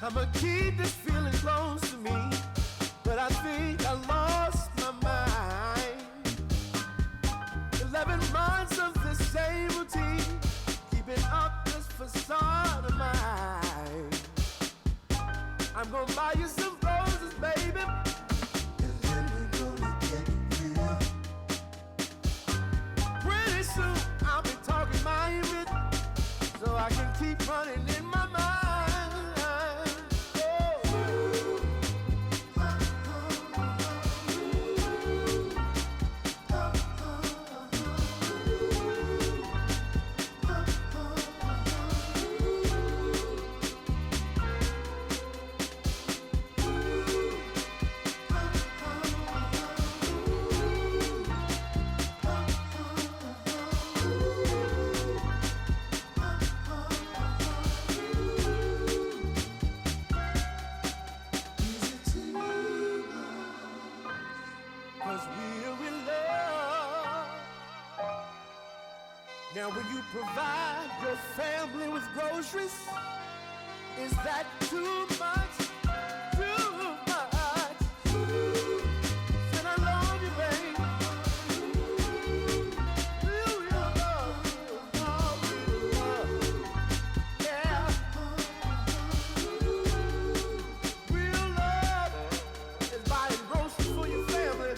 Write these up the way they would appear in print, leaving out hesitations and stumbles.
I'ma keep this feeling close to me, but I think I lost my mind. 11 months of the same routine, keeping up this facade of mine. I'm gonna buy you some roses, baby, and then we're gonna get real. Pretty soon I'll be talking my image, so I can keep running in my mind. Now will you provide your family with groceries? Is that too much? Too much? Said I love you, babe. Real love. Yeah. Real love is buying groceries for your family.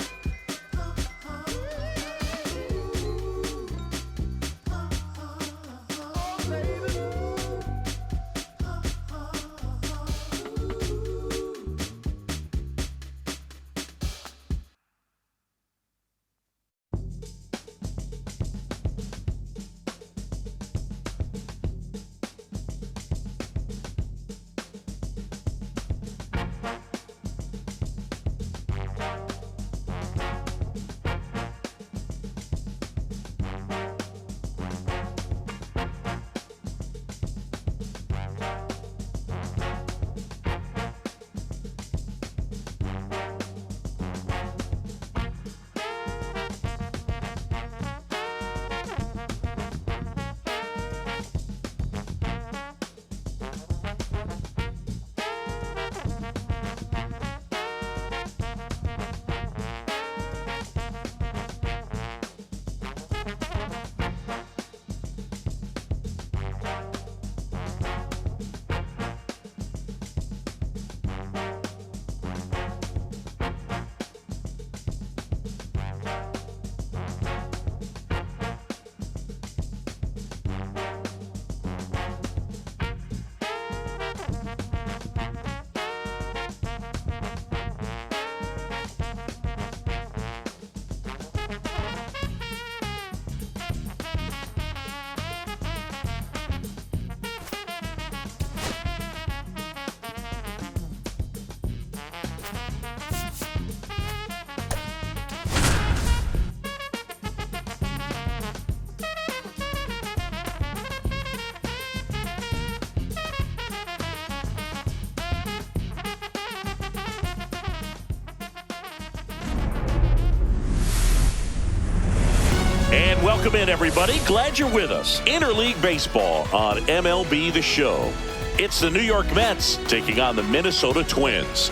And welcome in, everybody. Glad you're with us. Interleague Baseball on MLB The Show. It's the New York Mets taking on the Minnesota Twins.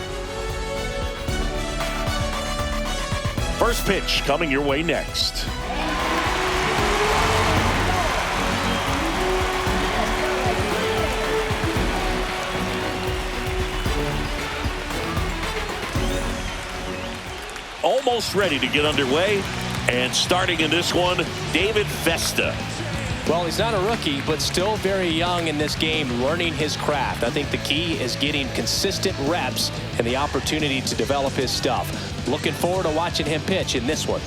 First pitch coming your way next. Almost ready to get underway. And starting in this one, David Festa. Well, he's not a rookie, but still very young in this game, learning his craft. I think the key is getting consistent reps and the opportunity to develop his stuff. Looking forward to watching him pitch in this one.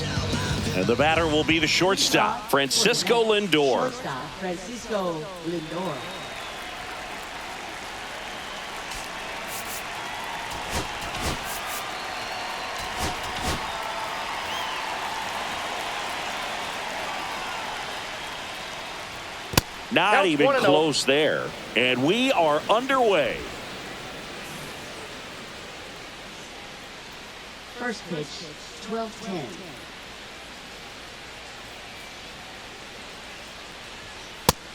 And the batter will be the shortstop, Francisco Lindor. Francisco Lindor. Not even close there. And we are underway. First pitch, 12-10.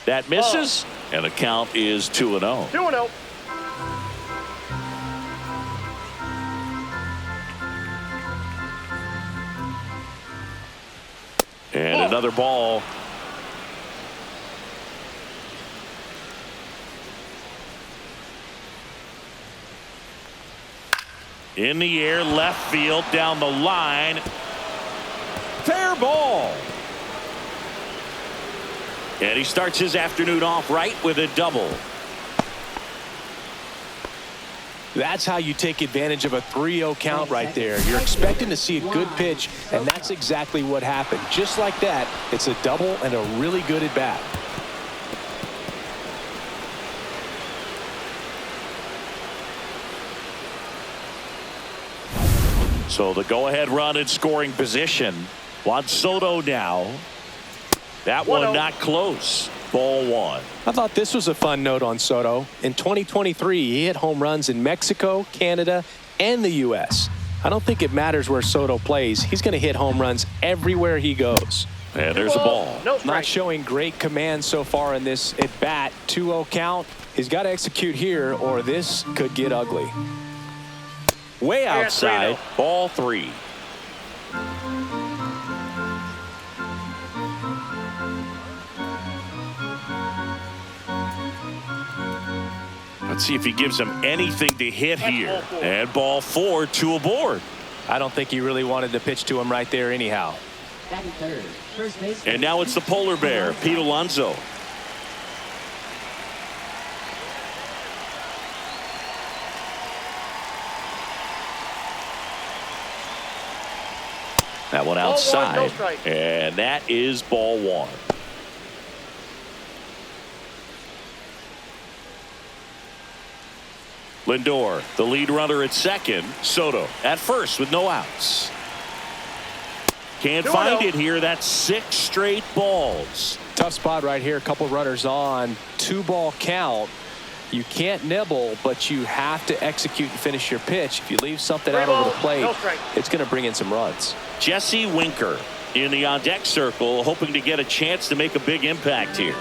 That misses, and the count is 2-0. 2-0. And another ball. In the air, left field, down the line. Fair ball. And he starts his afternoon off right with a double. That's how you take advantage of a 3-0 count right there. You're expecting to see a good pitch, and that's exactly what happened. Just like that, it's a double and a really good at bat. So the go-ahead run in scoring position. Juan Soto now. That one not close. Ball one. I thought this was a fun note on Soto. In 2023, he hit home runs in Mexico, Canada, and the U.S. I don't think it matters where Soto plays. He's going to hit home runs everywhere he goes. And there's a ball. Not showing great command so far in this at bat. 2-0 count. He's got to execute here, or this could get ugly. Way outside. Ball three. Let's see if he gives him anything to hit here. And ball four, 2 aboard. I don't think he really wanted to pitch to him right there anyhow. Third, first base. And now it's the polar bear, Pete Alonso. That one outside. And that is ball one. Lindor, the lead runner at second. Soto at first with no outs. Can't find it here. That's 6 straight balls. Tough spot right here. A couple runners on. 2-ball count. You can't nibble, but you have to execute and finish your pitch. If you leave something out over the plate, it's going to bring in some runs. Jesse Winker in the on-deck circle, hoping to get a chance to make a big impact here.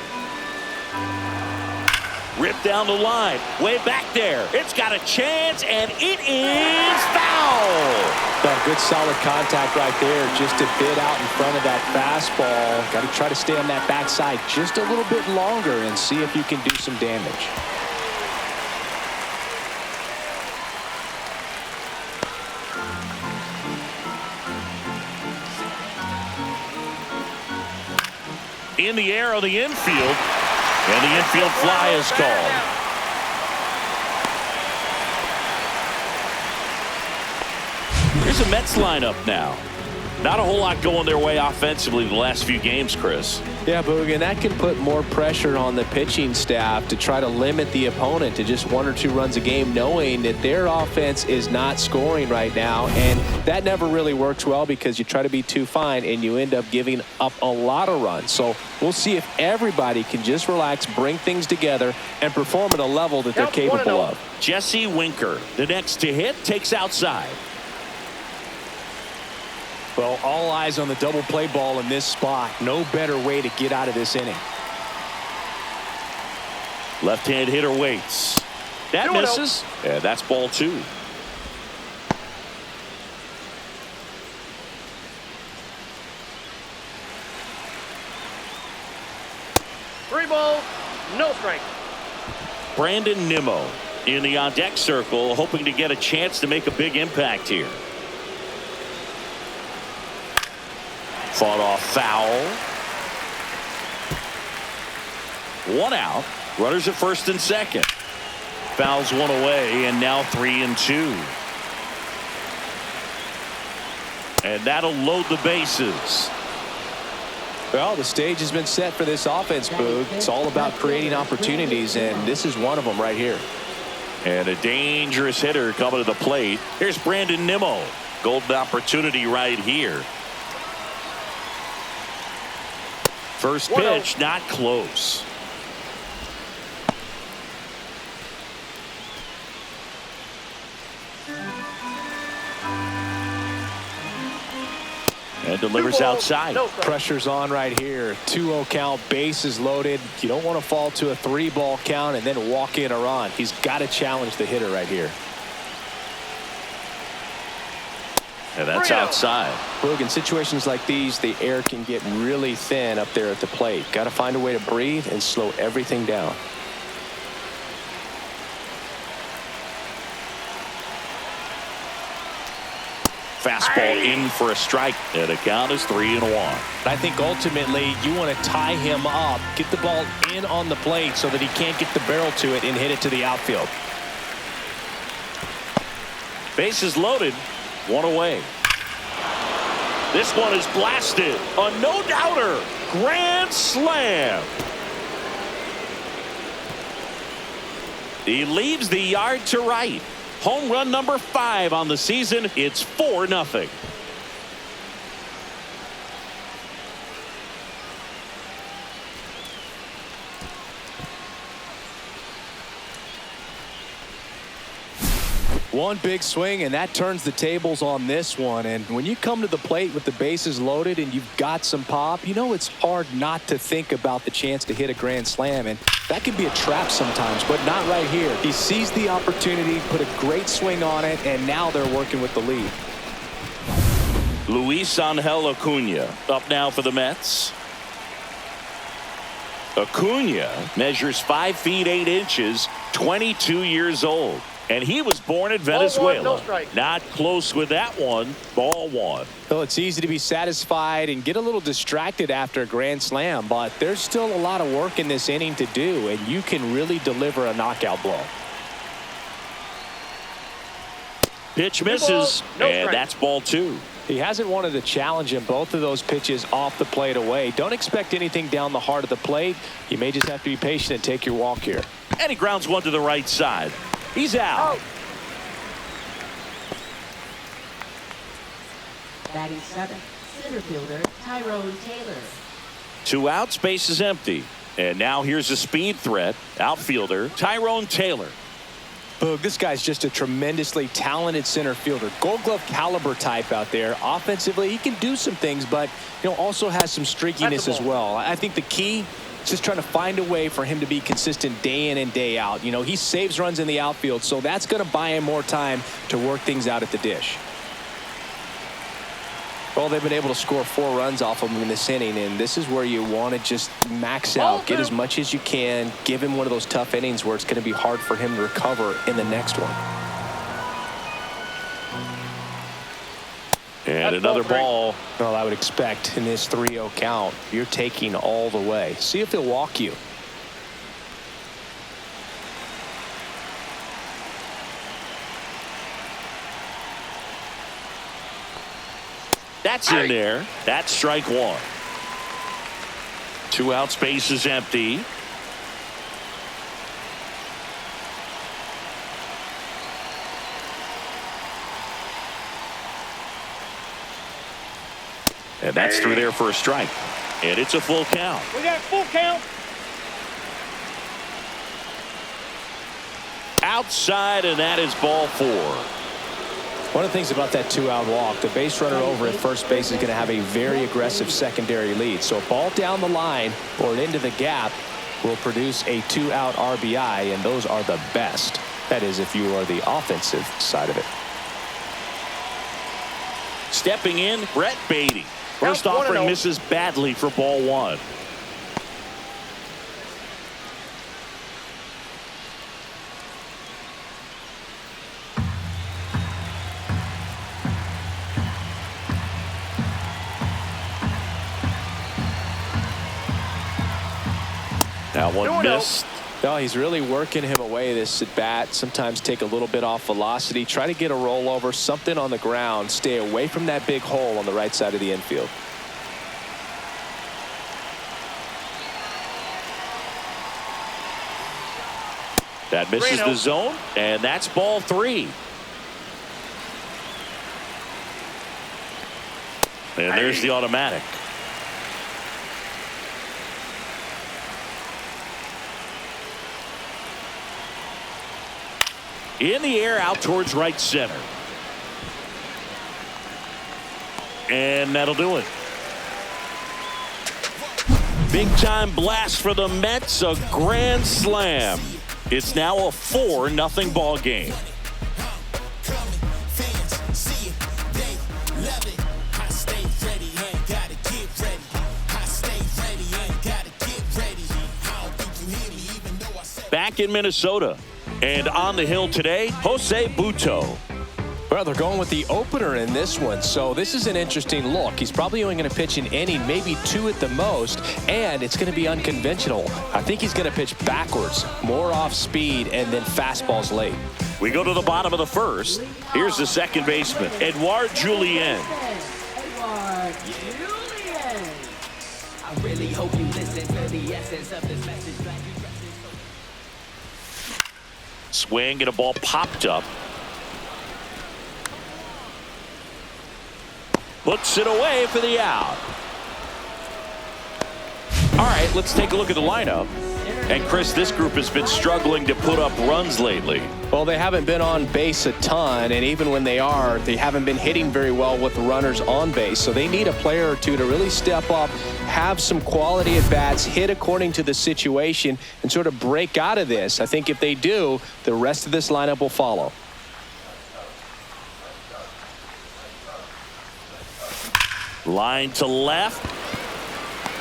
Ripped down the line, way back there. It's got a chance, and it is foul. Good solid contact right there, just a bit out in front of that fastball. Got to try to stay on that backside just a little bit longer and see if you can do some damage. In the air on the infield, and the infield fly is called. Here's a Mets lineup now. Not a whole lot going their way offensively the last few games, Chris. Yeah, Boog, and that can put more pressure on the pitching staff to try to limit the opponent to just 1 or 2 runs a game, knowing that their offense is not scoring right now. And that never really works well because you try to be too fine and you end up giving up a lot of runs. So we'll see if everybody can just relax, bring things together, and perform at a level that they're capable of. Jesse Winker, the next to hit, takes outside. Well, all eyes on the double play ball in this spot. No better way to get out of this inning. Left-hand hitter waits. That misses. Yeah, that's ball 2. Three balls, no strike. Brandon Nimmo in the on-deck circle, hoping to get a chance to make a big impact here. Fought off foul. 1 out. Runners at first and second. Fouls 1 away, and now 3-2. And that'll load the bases. Well, the stage has been set for this offense, Boog. It's all about creating opportunities, and this is one of them right here. And a dangerous hitter coming to the plate. Here's Brandon Nimmo. Golden opportunity right here. First pitch, not close. And delivers outside. Pressure's on right here. 2-0 count, bases loaded. You don't want to fall to a 3-ball count and then walk in a run. He's got to challenge the hitter right here. And that's 3-0. outside. Look, in situations like these, the air can get really thin up there at the plate. Got to find a way to breathe and slow everything down. Fastball in for a strike. And the count is 3-1. I think ultimately you want to tie him up, get the ball in on the plate so that he can't get the barrel to it and hit it to the outfield. Bases loaded. One away. This one is blasted. A no-doubter. Grand slam. He leaves the yard to right. Home run number 5 on the season. It's 4-0. One big swing, and that turns the tables on this one. And when you come to the plate with the bases loaded and you've got some pop, you know it's hard not to think about the chance to hit a grand slam. And that can be a trap sometimes, but not right here. He sees the opportunity, put a great swing on it, and now they're working with the lead. Luis Angel Acuna up now for the Mets. Acuna measures 5 feet 8 inches, 22 years old. And he was born in Venezuela. No strike. Not close with that one. Ball 1. Well, it's easy to be satisfied and get a little distracted after a grand slam, but there's still a lot of work in this inning to do, and you can really deliver a knockout blow. Pitch misses, No and strike. that's ball 2. He hasn't wanted a challenge in both of those pitches off the plate away. Don't expect anything down the heart of the plate. You may just have to be patient and take your walk here. And he grounds one to the right side. He's out. Batting 7th, center fielder Tyrone Taylor. 2 outs, base is empty. And now here's a speed threat. Outfielder Tyrone Taylor. Boog, this guy's just a tremendously talented center fielder. Gold Glove caliber type out there. Offensively, he can do some things, but also has some streakiness as well. I think the key is just trying to find a way for him to be consistent day in and day out. He saves runs in the outfield, so that's going to buy him more time to work things out at the dish. Well, they've been able to score 4 runs off of him in this inning, and this is where you want to just max out, get as much as you can, give him one of those tough innings where it's going to be hard for him to recover in the next one. And another ball. Well, I would expect in this 3-0 count, you're taking all the way. See if he'll walk you. That's in there. That's strike 1. 2 outs, base is empty. And that's through there for a strike. And it's a full count. We got full count. Outside, and that is ball 4. One of the things about that 2-out walk, the base runner over at first base is going to have a very aggressive secondary lead. So a ball down the line or into the gap will produce a 2-out RBI, and those are the best. That is, if you are the offensive side of it. Stepping in, Brett Beatty. First Count offering 1-0. misses badly for ball 1. That one missed. No, he's really working him away this at bat. Sometimes take a little bit off velocity. Try to get a rollover, something on the ground. Stay away from that big hole on the right side of the infield. That misses the zone, and that's ball 3. And there's the automatic. In the air, out towards right center. And that'll do it. Big time blast for the Mets, a grand slam. It's now a 4-0 ball game. back in Minnesota. And on the hill today, José Butto. Well, they're going with the opener in this one, so this is an interesting look. He's probably only going to pitch an inning, maybe 2 at the most, and it's going to be unconventional. I think he's going to pitch backwards, more off speed, and then fastballs late. We go to the bottom of the first. Here's the second baseman, Edouard Julien. Edouard Julien. I really hope you listen to the essence of this message. Swing and a ball popped up. Puts it away for the out. All right, let's take a look at the lineup. And Chris, this group has been struggling to put up runs lately. Well, they haven't been on base a ton, and even when they are, they haven't been hitting very well with runners on base. So they need a player or two to really step up, have some quality at bats, hit according to the situation, and sort of break out of this. I think if they do, the rest of this lineup will follow. Line to left.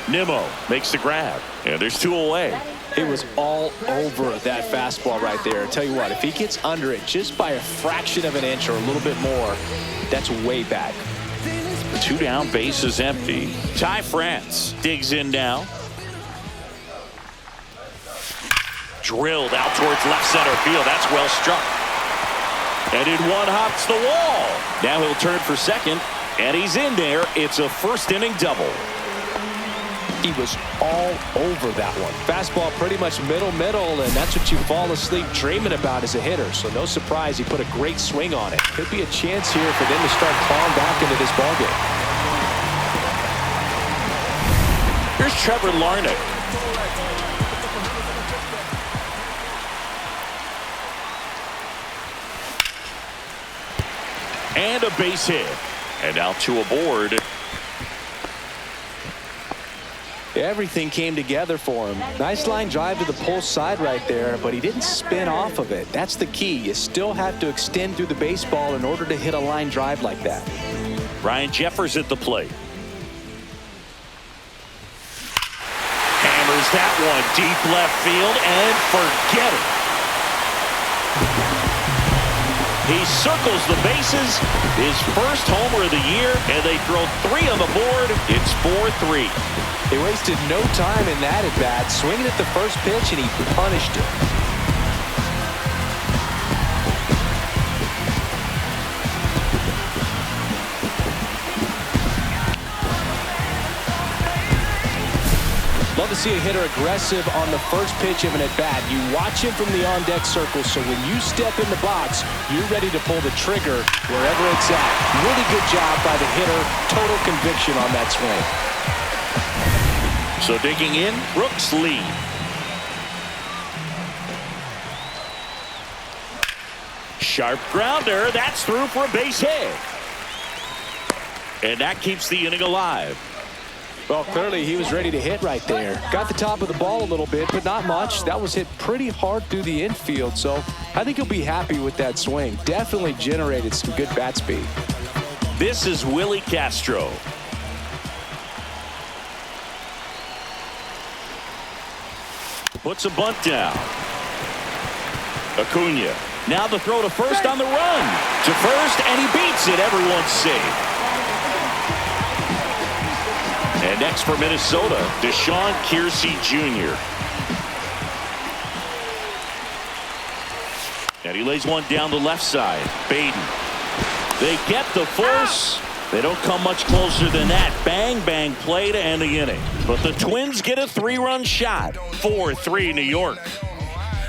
Nimmo makes the grab, and there's 2 away. He was all over that fastball right there. I tell you what, if he gets under it just by a fraction of an inch or a little bit more, that's way back. 2 down, bases empty. Ty France digs in now. Drilled out towards left center field. That's well struck. And in one hops the wall. Now he'll turn for second, and he's in there. It's a first inning double. He was all over that one. Fastball pretty much middle, and that's what you fall asleep dreaming about as a hitter. So no surprise, he put a great swing on it. Could be a chance here for them to start clawing back into this ballgame. Here's Trevor Larnach. And a base hit. And now 2 aboard. Everything came together for him. Nice line drive to the pull side right there, but he didn't spin off of it. That's the key. You still have to extend through the baseball in order to hit a line drive like that. Ryan Jeffers at the plate. Hammers that one deep left field, and forget it. He circles the bases, his first homer of the year, and they throw 3 on the board. It's 4-3. They wasted no time in that at bat, swinging at the first pitch, and he punished it. Love to see a hitter aggressive on the first pitch of an at-bat. You watch him from the on-deck circle, so when you step in the box, you're ready to pull the trigger wherever it's at. Really good job by the hitter. Total conviction on that swing. So digging in, Brooks Lee. Sharp grounder. That's through for a base hit. And that keeps the inning alive. Well, clearly he was ready to hit right there. Got the top of the ball a little bit, but not much. That was hit pretty hard through the infield, so I think he'll be happy with that swing. Definitely generated some good bat speed. This is Willie Castro. Puts a bunt down. Acuna. Now the throw to first on the run. To first, and he beats it. Everyone's safe. And next for Minnesota, Deshaun Kiersey Jr. And he lays one down the left side. Baden. They get the force. They don't come much closer than that. Bang, bang play to end the inning. But the Twins get a 3-run shot. 4-3 New York.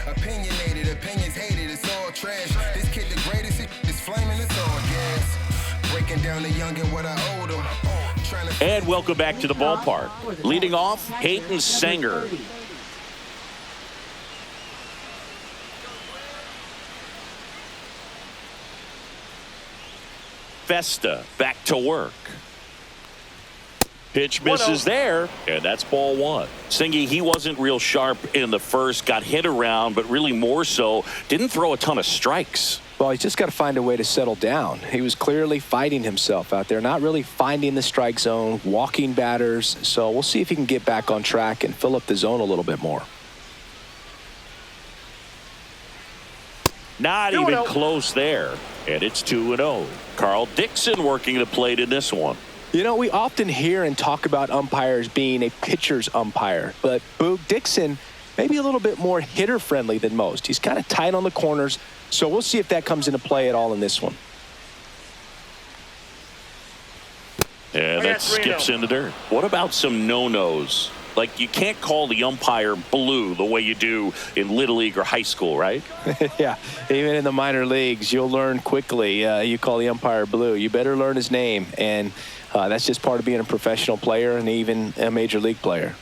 Opinionated, opinions hated, it's all trash. This kid the greatest, it's flaming, it's all gas. Breaking down the young and what I owed him. And welcome back to the ballpark. Leading off, Hayden Sanger. Festa back to work. Pitch misses there, and that's ball 1. Singy, he wasn't real sharp in the first, got hit around, but really more so, didn't throw a ton of strikes. Well, he's just got to find a way to settle down. He was clearly fighting himself out there, not really finding the strike zone, walking batters. So we'll see if he can get back on track and fill up the zone a little bit more. Not even close there. And it's 2-0. Carl Dixon working the plate in this one. You know, we often hear and talk about umpires being a pitcher's umpire, but Boog Dixon maybe a little bit more hitter-friendly than most. He's kind of tight on the corners, so we'll see if that comes into play at all in this one. And that skips in the dirt. What about some no-nos? Like, you can't call the umpire blue the way you do in Little League or high school, right? Yeah, even in the minor leagues, you'll learn quickly. You call the umpire blue. You better learn his name, and that's just part of being a professional player and even a major league player.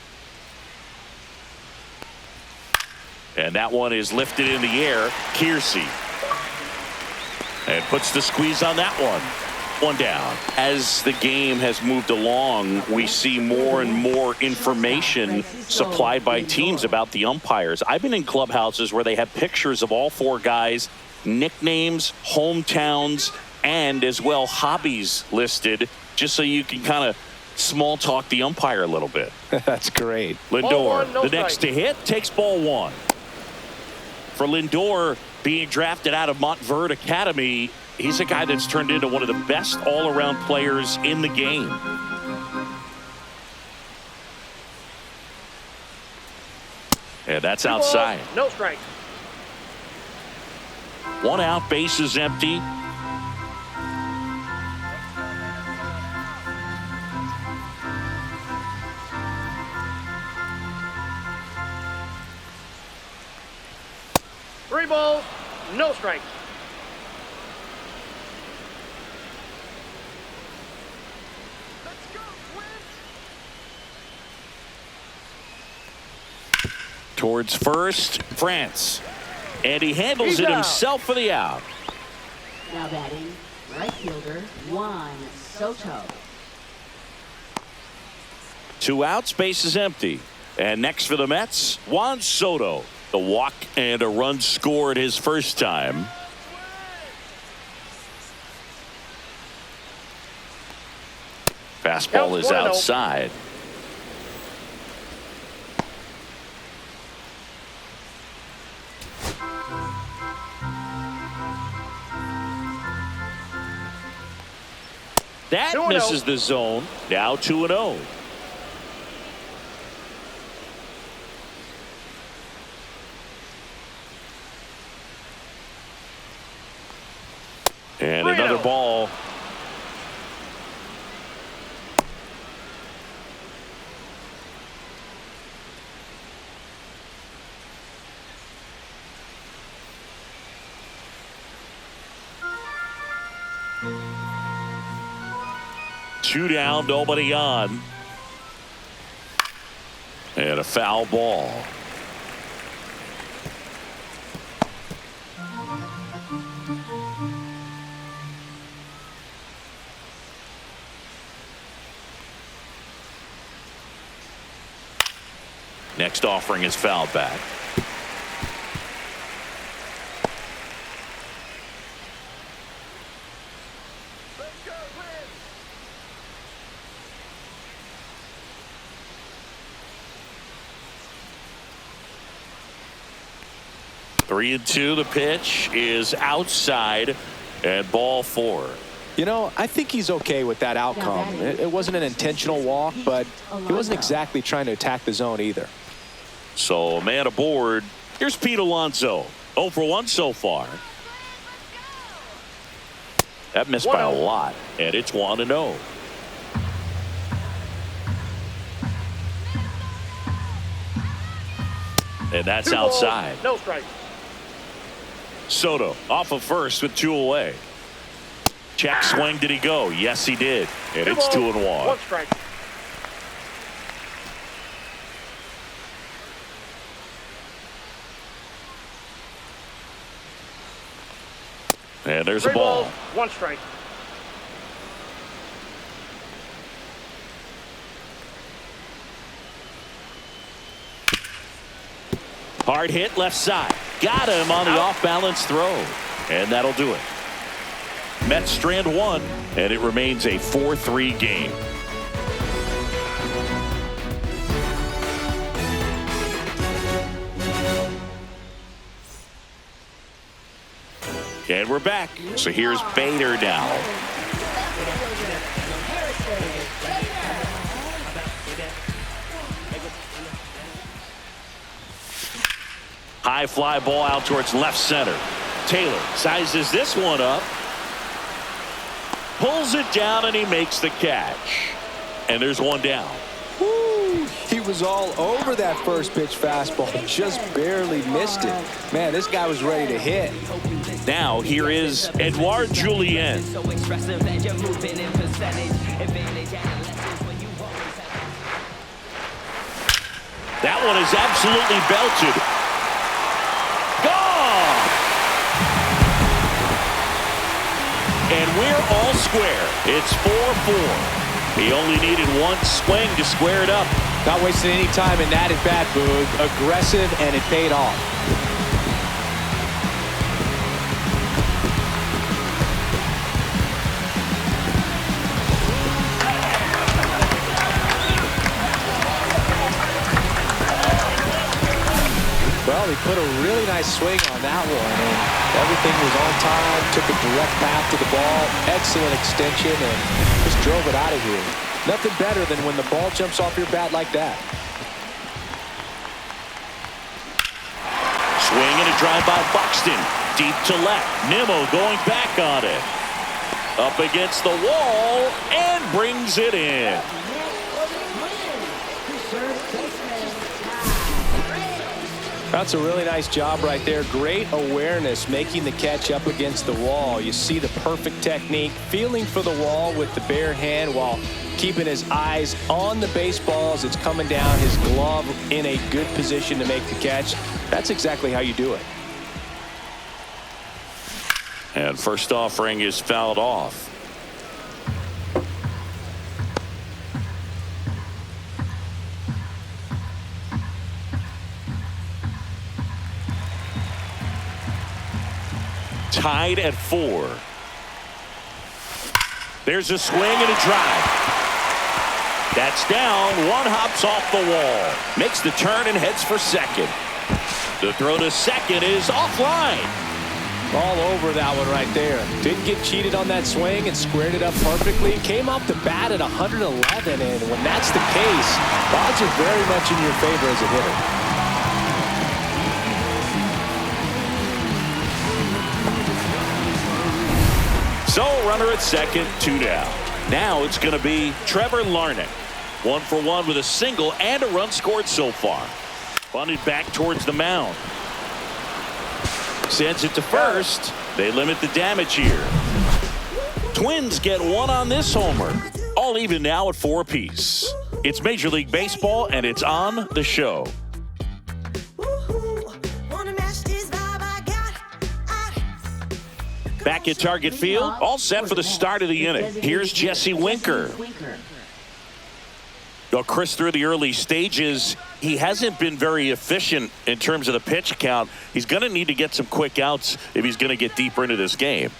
And that one is lifted in the air. Kiersey. And puts the squeeze on that one. One down. As the game has moved along, we see more and more information supplied by teams about the umpires. I've been in clubhouses where they have pictures of all four guys, nicknames, hometowns, and as well hobbies listed, just so you can kind of small talk the umpire a little bit. That's great. Lindor, the next to hit, takes ball one. For Lindor, being drafted out of Montverde Academy, he's a guy that's turned into one of the best all-around players in the game. And that's outside. No strike. One out, bases empty. Three balls, no strikes. Towards first, France. And he handles it himself for the out. Now batting, right fielder, Juan Soto. Two outs, bases empty. And next for the Mets, Juan Soto. The walk and a run scored his first time. Fastball is outside. That misses the zone. Now 2-0. And another ball. Two down, nobody on. And a foul ball. Next offering is fouled back. Three and two. The pitch is outside and ball four. You know, I think he's okay with that outcome. It wasn't an intentional walk, but he wasn't exactly trying to attack the zone either. So a man aboard. Here's Pete Alonso. 0 for 1 so far. That missed by a lot, and it's 1-0. And that's outside. No strike. Soto off of first with 2 away. Check swing. Did he go? Yes, he did. And it's 2-1. One strike. And there's a ball. One strike. Hard hit left side. Got him on the off-balance throw. And that'll do it. Mets strand one, and it remains a 4-3 game. And we're back. So here's Bader now. High fly ball out towards left center. Taylor sizes this one up. Pulls it down and he makes the catch. And there's one down. Woo, he was all over that first pitch fastball. Just barely missed it. Man, this guy was ready to hit. Now here is Edouard Julien. That one is absolutely belted. Gone! And we're all square. It's 4-4. He only needed one swing to square it up. Not wasting any time in that at bat, Boog. Aggressive, and it paid off. Well, he put a really nice swing on that one, and everything was on time, took a direct path to the ball, excellent extension, and just drove it out of here. Nothing better than when the ball jumps off your bat like that. Swing and a drive by Buxton. Deep to left. Nimmo going back on it. Up against the wall and brings it in. That's a really nice job right there. Great awareness, making the catch up against the wall. You see the perfect technique, feeling for the wall with the bare hand while keeping his eyes on the baseball as it's coming down, his glove in a good position to make the catch. That's exactly how you do it. And first offering is fouled off. Tied at 4. There's a swing and a drive. That's down. One hops off the wall. Makes the turn and heads for second. The throw to second is offline. All over that one right there. Didn't get cheated on that swing and squared it up perfectly. Came off the bat at 111, and when that's the case, odds are very much in your favor as a hitter. So runner at second, 2 down. Now it's going to be Trevor Larnach. 1 for 1 with a single and a run scored so far. Bunted back towards the mound. Sends it to first. They limit the damage here. Twins get one on this homer. All even now at 4 apiece. It's Major League Baseball and it's on the show. Back at Target Field, all set for the start of the inning. Here's Jesse Winker. Well, Chris, through the early stages, he hasn't been very efficient in terms of the pitch count. He's going to need to get some quick outs if he's going to get deeper into this game.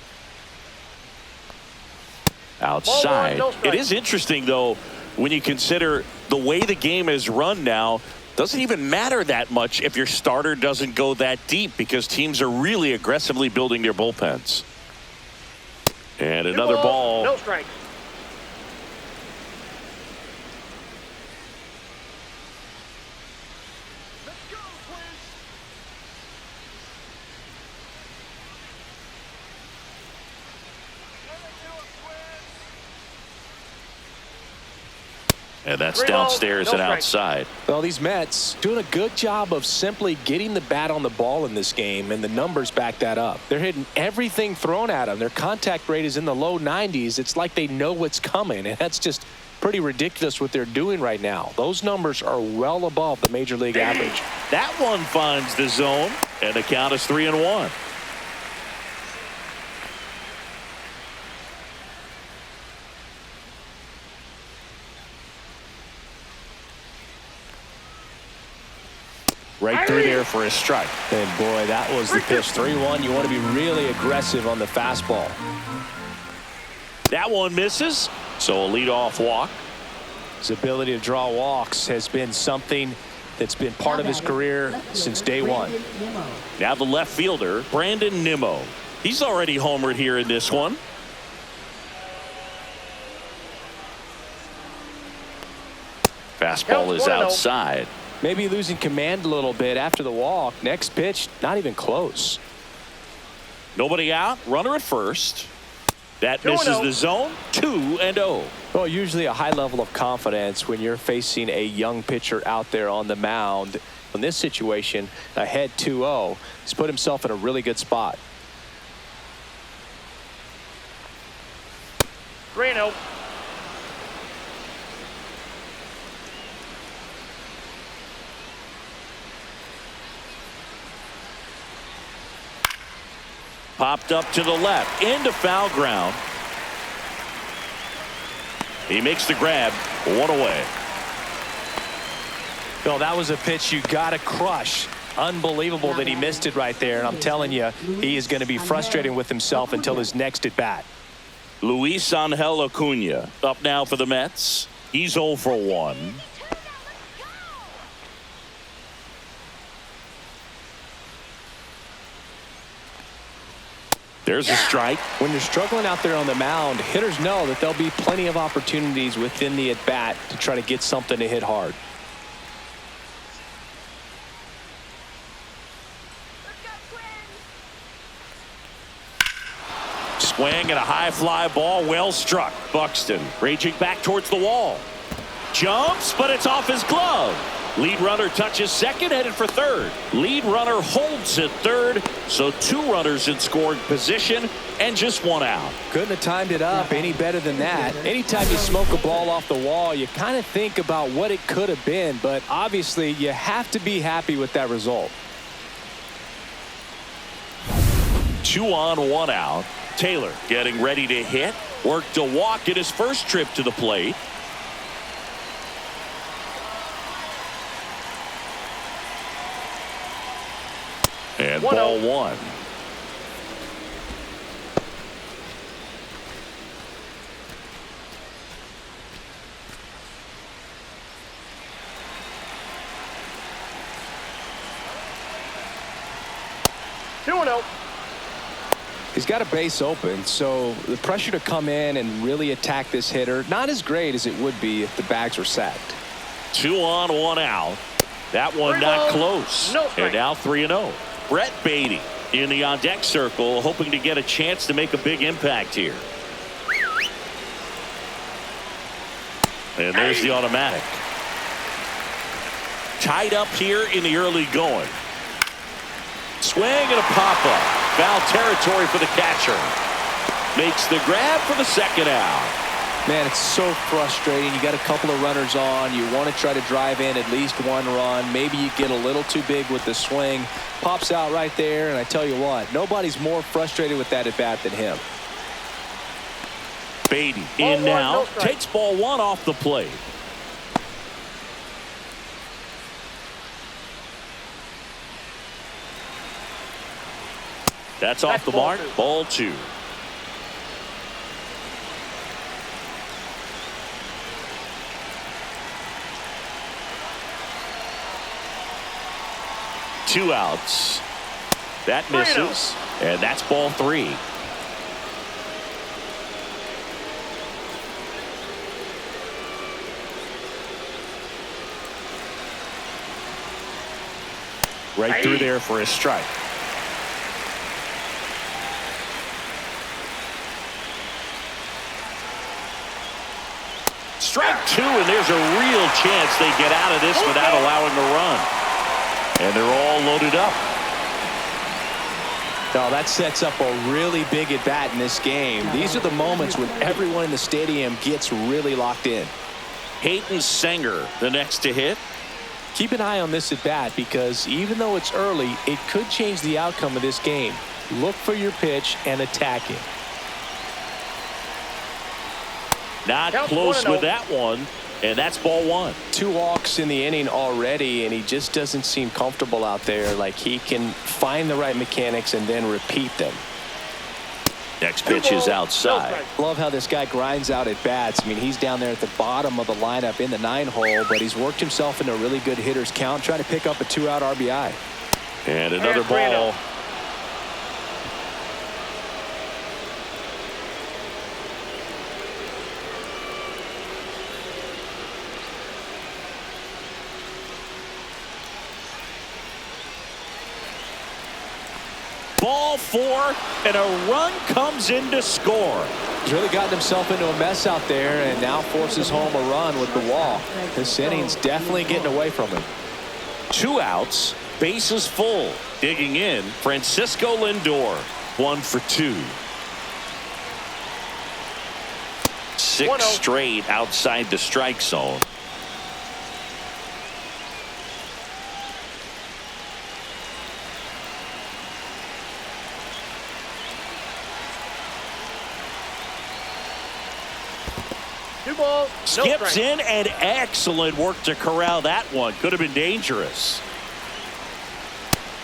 Outside. It is interesting, though, when you consider the way the game is run now. Doesn't even matter that much if your starter doesn't go that deep because teams are really aggressively building their bullpens. And another ball. No strikes. And that's downstairs and outside. Well, these Mets doing a good job of simply getting the bat on the ball in this game, and the numbers back that up. They're hitting everything thrown at them. Their contact rate is in the low 90s. It's like they know what's coming, and that's just pretty ridiculous what they're doing right now. Those numbers are well above the Major League average. That one finds the zone, and the count is 3-1. Right through there for a strike. And boy, that was the pitch. 3-1. You want to be really aggressive on the fastball. That one misses. So a leadoff walk. His ability to draw walks has been something that's been part of his career since day one. Now the left fielder, Brandon Nimmo. He's already homered here in this one. Fastball is outside. Maybe losing command a little bit after the walk. Next pitch, not even close. Nobody out. Runner at first. That misses the zone. 2-0. Well, usually a high level of confidence when you're facing a young pitcher out there on the mound. In this situation, ahead 2-0, he's put himself in a really good spot. 3-0. Popped up to the left into foul ground. He makes the grab. 1 away. Well, that was a pitch you got to crush. Unbelievable that he missed it right there. And I'm telling you, he is going to be frustrated with himself until his next at bat. Luis Angel Acuna up now for the Mets. He's 0 for 1. There's a strike. When you're struggling out there on the mound, hitters know that there'll be plenty of opportunities within the at bat to try to get something to hit hard. Swing and a high fly ball, well struck. Buxton raging back towards the wall. Jumps, but it's off his glove. Lead runner touches second, headed for third. Lead runner holds at third, so 2 runners in scoring position and just 1 out. Couldn't have timed it up any better than that. Anytime you smoke a ball off the wall, you kind of think about what it could have been, but obviously you have to be happy with that result. 2 on, 1 out. Taylor getting ready to hit. Worked a walk in his first trip to the plate. And ball 1. He's got a base open, so the pressure to come in and really attack this hitter, not as great as it would be if the bags were sacked. 2 on, 1 out. That one not close. And now 3-0. Brett Beatty in the on-deck circle, hoping to get a chance to make a big impact here. And there's the automatic. Tied up here in the early going. Swing and a pop-up. Foul territory for the catcher. Makes the grab for the second out. Man, it's so frustrating. You got a couple of runners on. You want to try to drive in at least 1 run. Maybe you get a little too big with the swing. Pops out right there, and I tell you what, nobody's more frustrated with that at bat than him. Beatty in now. Takes ball 1 off the plate. That's off the mark. Ball 2. Two outs. That misses. And that's ball 3. Right through there for a strike. Strike 2, and there's a real chance they get out of this without allowing a run. And they're all loaded up. Now that sets up a really big at bat in this game. These are the moments when everyone in the stadium gets really locked in. Hayden Sanger the next to hit. Keep an eye on this at bat because even though it's early, it could change the outcome of this game. Look for your pitch and attack it. Not close with that one, and that's ball 1. 2 walks in the inning already, and he just doesn't seem comfortable out there. Like he can find the right mechanics and then repeat them. Next pitch is outside. Love how this guy grinds out at bats. I mean, he's down there at the bottom of the lineup in the 9-hole, but he's worked himself into a really good hitter's count, trying to pick up a 2-out RBI. And another ball. Ball 4, and a run comes in to score. He's really gotten himself into a mess out there and now forces home a run with the wall. This inning's definitely getting away from him. 2 outs, bases full. Digging in, Francisco Lindor, 1 for 2. 6 straight outside the strike zone. Skips in, and excellent work to corral that one. Could have been dangerous.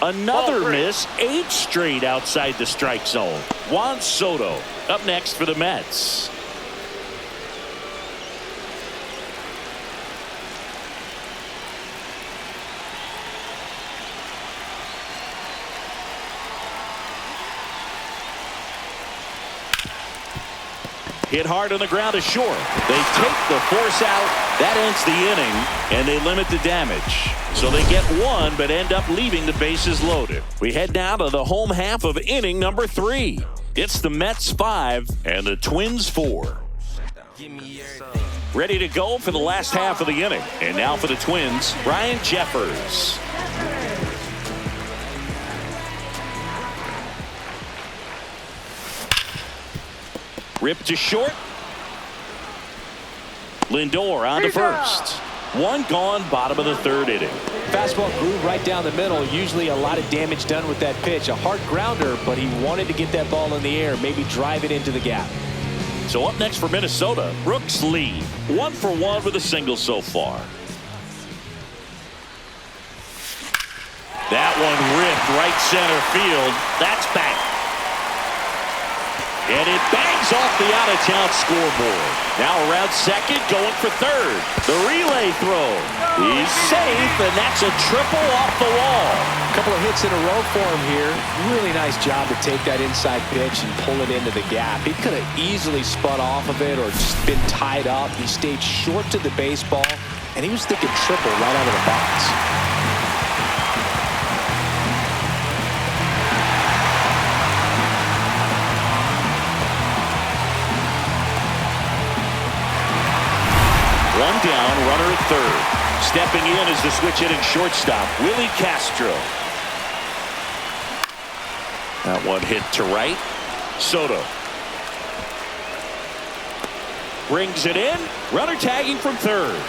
Another miss, 8 straight outside the strike zone. Juan Soto up next for the Mets. Hit hard on the ground to short. They take the force out. That ends the inning, and they limit the damage. So they get 1, but end up leaving the bases loaded. We head now to the home half of inning number 3. It's the Mets 5 and the Twins 4. Ready to go for the last half of the inning. And now for the Twins, Ryan Jeffers. Ripped to short. Lindor on to first. 1 gone, bottom of the 3rd inning. Fastball groove right down the middle. Usually a lot of damage done with that pitch. A hard grounder, but he wanted to get that ball in the air, maybe drive it into the gap. So up next for Minnesota, Brooks Lee. 1 for 1 with a single so far. That one ripped right center field. That's back. And it bangs off the out-of-town scoreboard. Now around second, going for third. The relay throw. He's safe, and that's a triple off the wall. A couple of hits in a row for him here. Really nice job to take that inside pitch and pull it into the gap. He could have easily spun off of it or just been tied up. He stayed short to the baseball, and he was thinking triple right out of the box. One down, runner at third. Stepping in is the switch hitting shortstop, Willie Castro. That one hit to right. Soto brings it in. Runner tagging from third.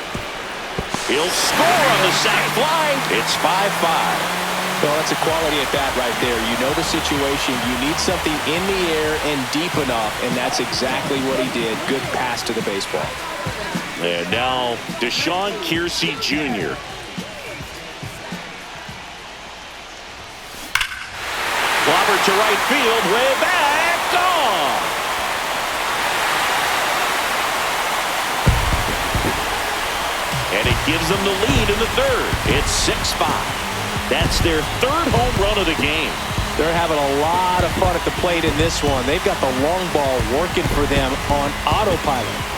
He'll score on the sac fly. It's 5-5. Well, that's a quality at bat right there. You know the situation. You need something in the air and deep enough, and that's exactly what he did. Good pass to the baseball. And now Deshaun Kiersey Jr. Clobbered to right field, way back, gone. And it gives them the lead in the 3rd. It's 6-5. That's their 3rd home run of the game. They're having a lot of fun at the plate in this one. They've got the long ball working for them on autopilot.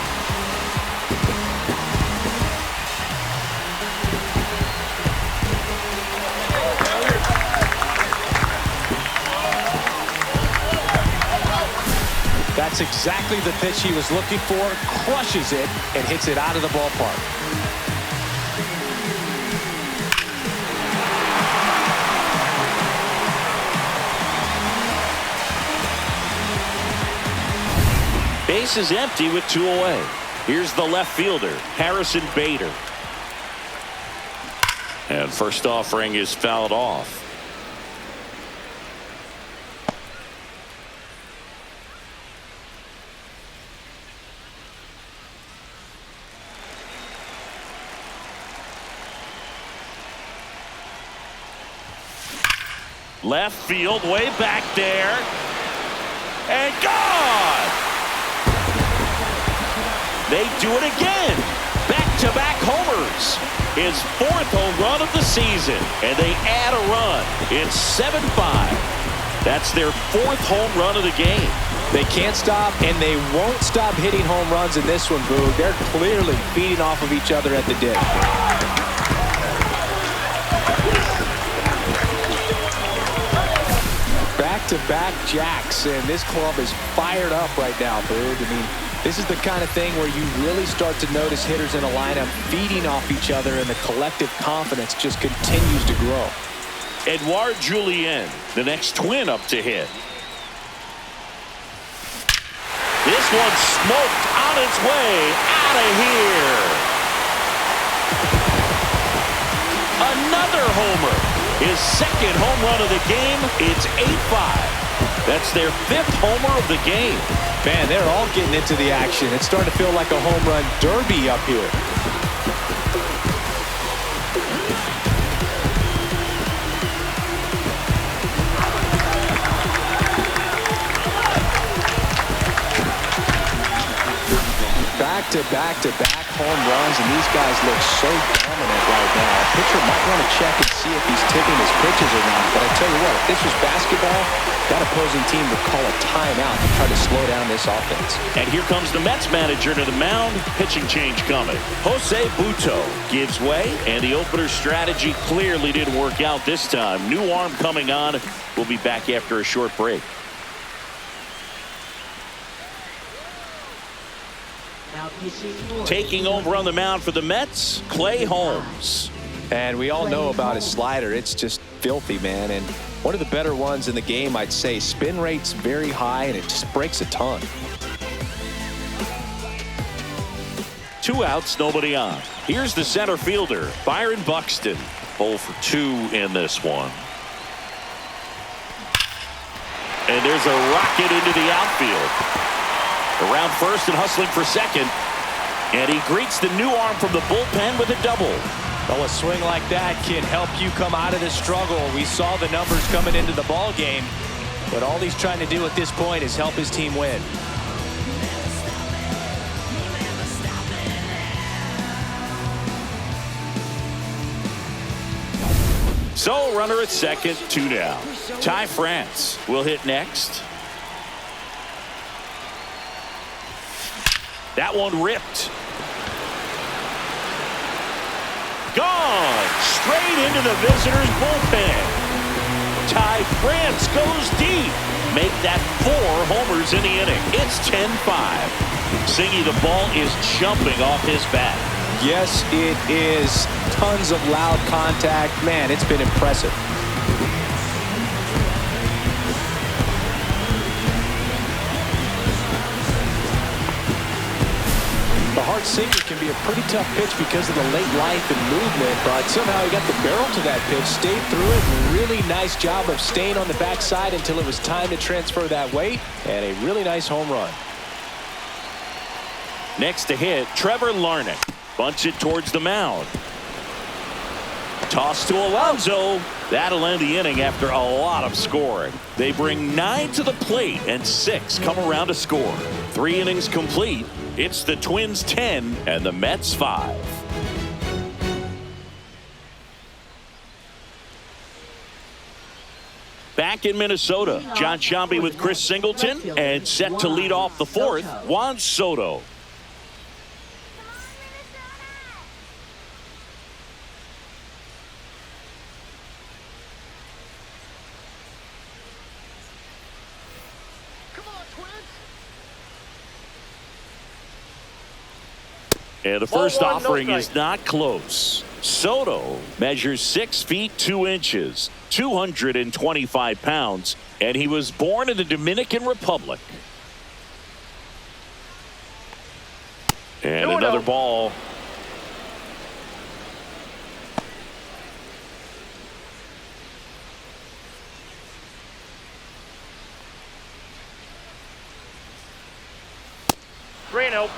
That's exactly the pitch he was looking for. Crushes it and hits it out of the ballpark. Base is empty with 2 away. Here's the left fielder, Harrison Bader. And first offering is fouled off. Left field, way back there. And gone! They do it again. Back-to-back homers. His 4th home run of the season. And they add a run. It's 7-5. That's their 4th home run of the game. They can't stop, and they won't stop hitting home runs in this one, Boo. They're clearly feeding off of each other at the dip. back-to-back jacks, and this club is fired up right now, dude. I mean, this is the kind of thing where you really start to notice hitters in a lineup feeding off each other, and the collective confidence just continues to grow. Edouard Julien, the next Twin up to hit. This one smoked on its way out of here. Another homer. His second home run of the game. It's 8-5. That's their 5th homer of the game. Man, they're all getting into the action. It's starting to feel like a home run derby up here. Back-to-back home runs, and these guys look so dominant right now. A pitcher might want to check and see if he's tipping his pitches or not. But I tell you what, if this was basketball, that opposing team would call a timeout to try to slow down this offense. And here comes the Mets manager to the mound. Pitching change coming. José Butto gives way, and the opener strategy clearly didn't work out this time. New arm coming on. We'll be back after a short break. Taking over on the mound for the Mets, Clay Holmes. And we all know about his slider. It's just filthy, man. And one of the better ones in the game, I'd say. Spin rate's very high, and it just breaks a ton. 2 outs, nobody on. Here's the center fielder, Byron Buxton. 0 for 2 in this one. And there's a rocket into the outfield. Around first and hustling for second. And he greets the new arm from the bullpen with a double. Well, a swing like that can help you come out of the struggle. We saw the numbers coming into the ball game, but all he's trying to do at this point is help his team win. So runner at second, 2 down. Ty France will hit next. That one ripped. Gone straight into the visitors' bullpen. Ty France goes deep. Make that 4 homers in the inning. It's 10-5. Singy, the ball is jumping off his bat. Yes, it is. Tons of loud contact. Man, it's been impressive. The hard sinker can be a pretty tough pitch because of the late life and movement, but somehow he got the barrel to that pitch, stayed through it, and really nice job of staying on the backside until it was time to transfer that weight, and a really nice home run. Next to hit, Trevor Larnach. Bunts it towards the mound. Toss to Alonso. That'll end the inning after a lot of scoring. They bring 9 to the plate, and 6 come around to score. 3 innings complete. It's the Twins 10 and the Mets 5. Back in Minnesota, John Sciambi with Chris Singleton, and set to lead off the 4th, Juan Soto. And the first offering is not close. Soto measures 6 feet 2 inches, 225 pounds, and he was born in the Dominican Republic. And another ball. Reno.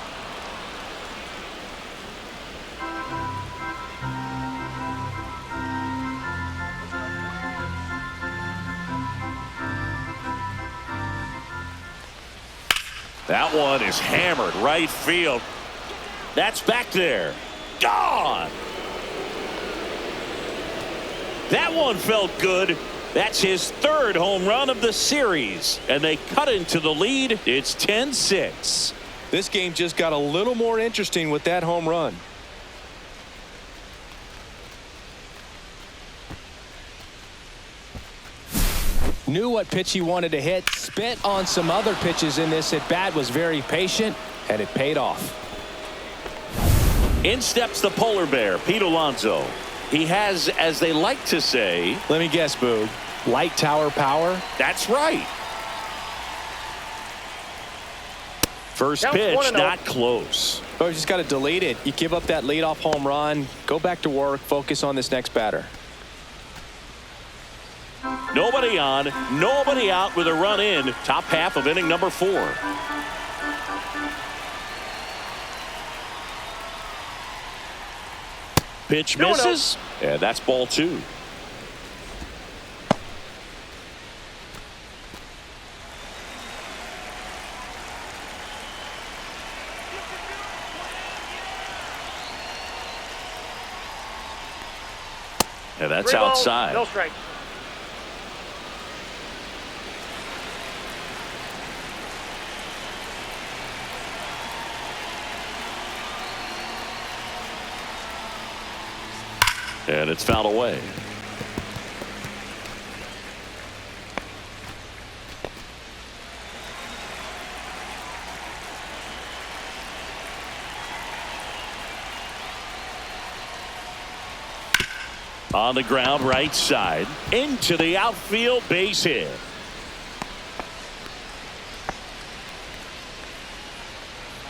That one is hammered right field. That's back there. Gone. That one felt good. That's his 3rd home run of the series. And they cut into the lead. It's 10-6. This game just got a little more interesting with that home run. Knew what pitch he wanted to hit. Spent on some other pitches in this at bat. Was very patient, and it paid off. In steps the polar bear, Pete Alonso. He has, as they like to say, let me guess, Boog, light tower power? That's right. First Counts pitch, 1-0. not close. Oh, you just got to delete it. You give up that leadoff home run. Go back to work. Focus on this next batter. Nobody on, nobody out with a run in. Top half of inning number 4. Pitch misses. Yeah, that's ball 2. Yeah, that's 3 balls, outside. no strikes. And it's fouled away. On the ground, right side, into the outfield, base hit.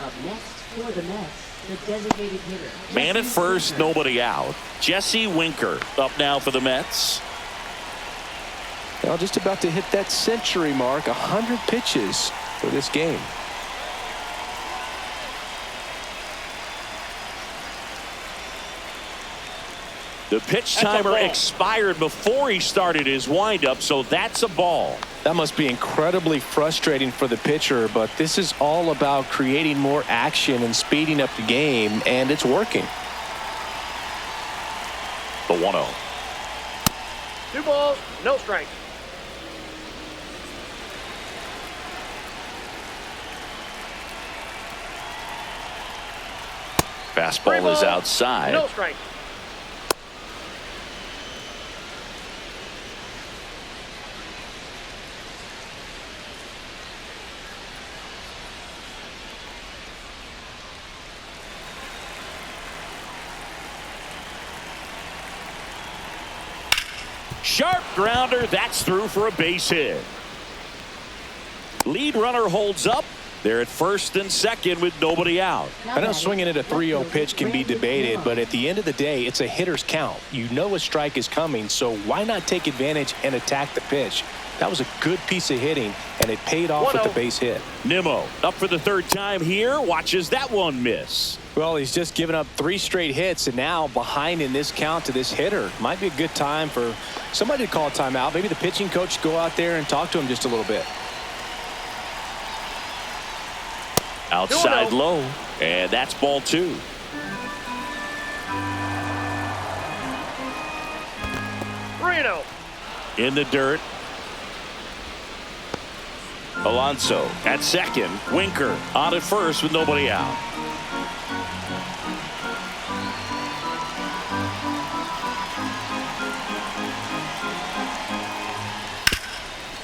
Up next for the Mets, the designated hitter. Man at first, nobody out. Jesse Winker up now for the Mets. Well, just about to hit that century mark. 100 pitches for this game. The pitch timer expired before he started his windup, so that's a ball. That must be incredibly frustrating for the pitcher, but this is all about creating more action and speeding up the game, and it's working. The 1-0. 2 balls, no strikes. Fastball is outside. No strikes. Sharp grounder, that's through for a base hit. Lead runner holds up. They're at first and second with nobody out. I know swinging at a 3-0 pitch can be debated, but at the end of the day, it's a hitter's count. You know a strike is coming, so why not take advantage and attack the pitch? That was a good piece of hitting, and it paid off with the base hit. Nimmo up for the 3rd time here. Watches that one miss. Well, he's just given up 3 straight hits, and now behind in this count to this hitter. Might be a good time for somebody to call a timeout. Maybe the pitching coach go out there and talk to him just a little bit. Outside low, and that's ball 2. In the dirt. Alonso at second. Winker on at first with nobody out.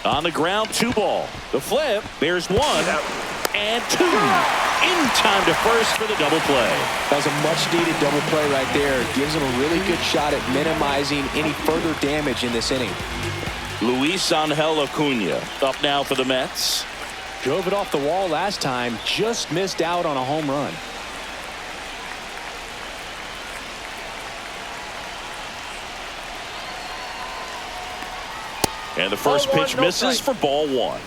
On the ground, 2 ball. The flip, there's 1 and 2. In time to first for the double play. That was a much-needed double play right there. Gives him a really good shot at minimizing any further damage in this inning. Luis Angel Acuna up now for the Mets. Drove it off the wall last time. Just missed out on a home run. And the first pitch misses for ball 1.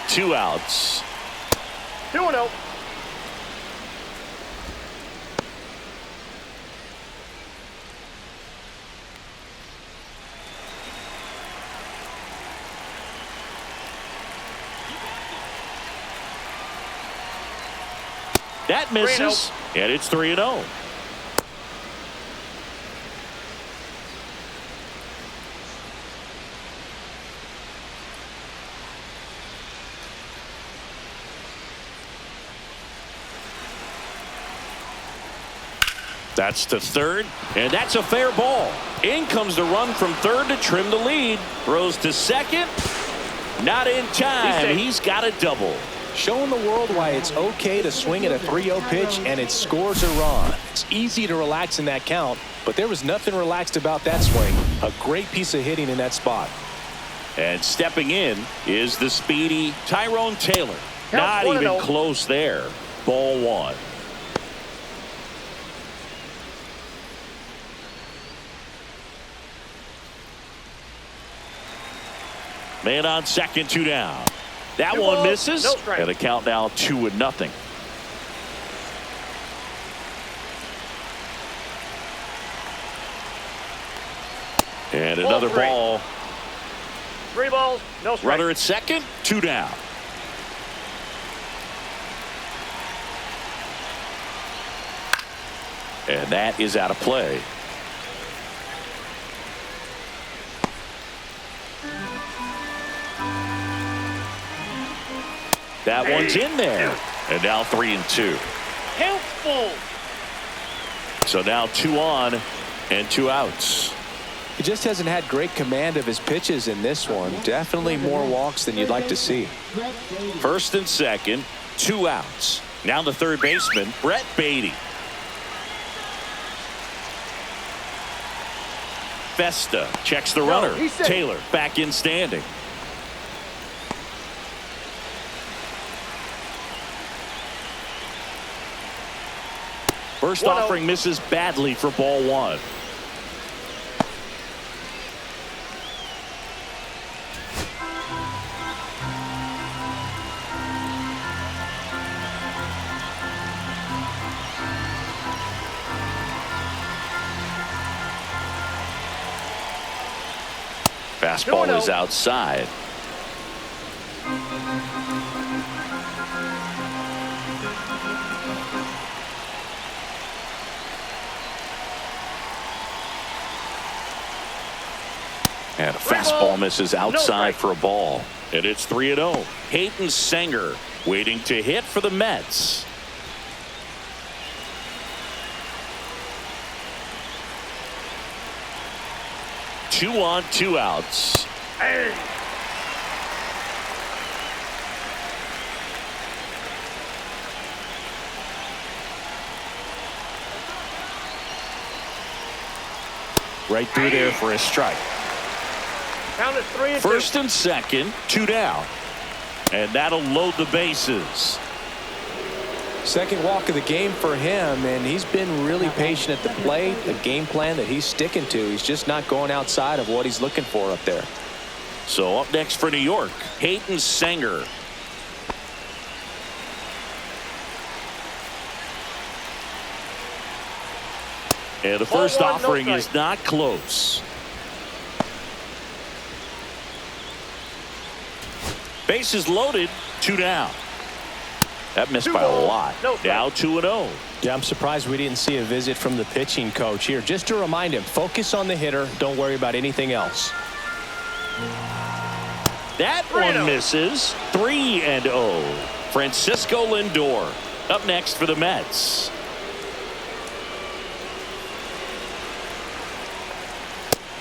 Two outs. 2-0. That misses, and it's 3-0. That's to third, and that's a fair ball. In comes the run from third to trim the lead. Throws to second. Not in time. He's got a double. Showing the world why it's okay to swing at a 3-0 pitch and it scores a run. It's easy to relax in that count, but there was nothing relaxed about that swing. A great piece of hitting in that spot. And stepping in is the speedy Tyrone Taylor. Not even close there. Ball one. Man on second, 2 down. That one misses. And the count now 2-0. And another ball. 3 balls, no strike. Runner at second, 2 down. And that is out of play. That one's in there. And now 3-2. Helpful. So now 2 on and 2 outs. He just hasn't had great command of his pitches in this one. Definitely more walks than you'd like to see. First and second, 2 outs. Now the third baseman, Brett Beatty. Festa checks the runner. Taylor back in standing. First offering misses badly for ball one. Fastball is outside. And a fastball misses outside for a ball. And it's 3-0. Hayden Sanger waiting to hit for the Mets. Two on, 2 outs. Right through there for a strike. Count is 3-2. First and second, 2 down. And that'll load the bases. Second walk of the game for him, and he's been really patient at the plate. A game plan that he's sticking to. He's just not going outside of what he's looking for up there. So up next for New York, Hayden Sanger. And the first offering is not close. Bases loaded, 2 down. That missed by a lot. Now 2-0. Yeah, I'm surprised we didn't see a visit from the pitching coach here. Just to remind him, focus on the hitter. Don't worry about anything else. That one misses. 3-0. Francisco Lindor up next for the Mets.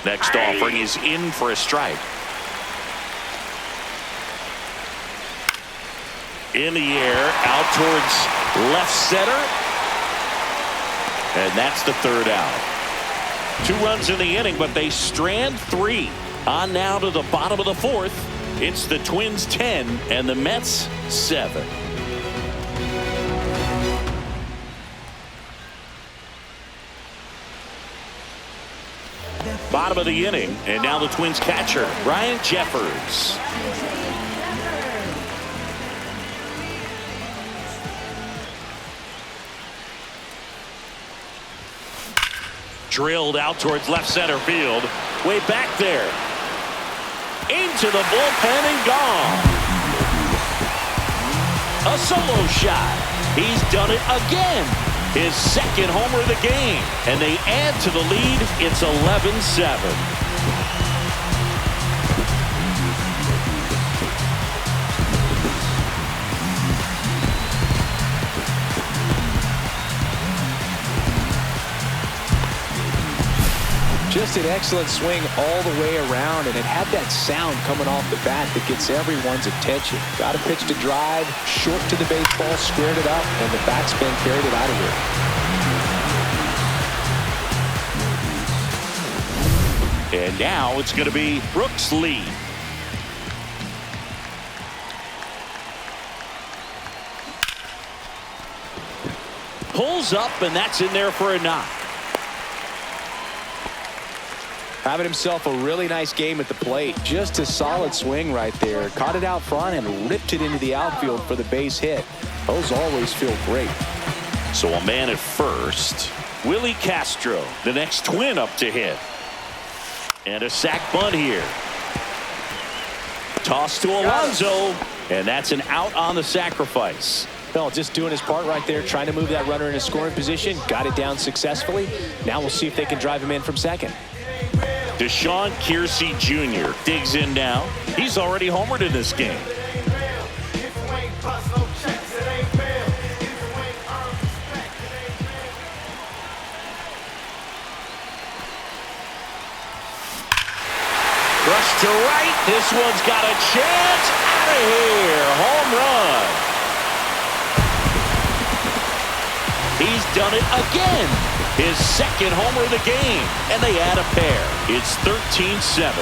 Next offering is in for a strike. In the air, out towards left center. And that's the 3rd out. 2 runs in the inning, but they strand 3. On now to the bottom of the 4th. It's the Twins 10 and the Mets 7. Bottom of the inning, and now the Twins catcher, Ryan Jeffers. Drilled out towards left center field. Way back there. Into the bullpen and gone. A solo shot. He's done it again. His 2nd homer of the game. And they add to the lead. It's 11-7. Just an excellent swing all the way around, and it had that sound coming off the bat that gets everyone's attention. Got a pitch to drive, short to the baseball, squared it up, and the backspin carried it out of here. And now it's going to be Brooks Lee. Pulls up, and that's in there for a knock. Having himself a really nice game at the plate. Just a solid swing right there. Caught it out front and ripped it into the outfield for the base hit. Those always feel great. So a man at first. Willie Castro, the next Twin up to hit. And a sac bunt here. Toss to Alonso, and that's an out on the sacrifice. Well, just doing his part right there, trying to move that runner in a scoring position. Got it down successfully. Now we'll see if they can drive him in from second. Deshaun Kiersey Jr. digs in now. He's already homered in this game. Rush to right. This one's got a chance. Out of here. Home run. He's done it again. His second homer of the game. And they add a pair. It's 13-7.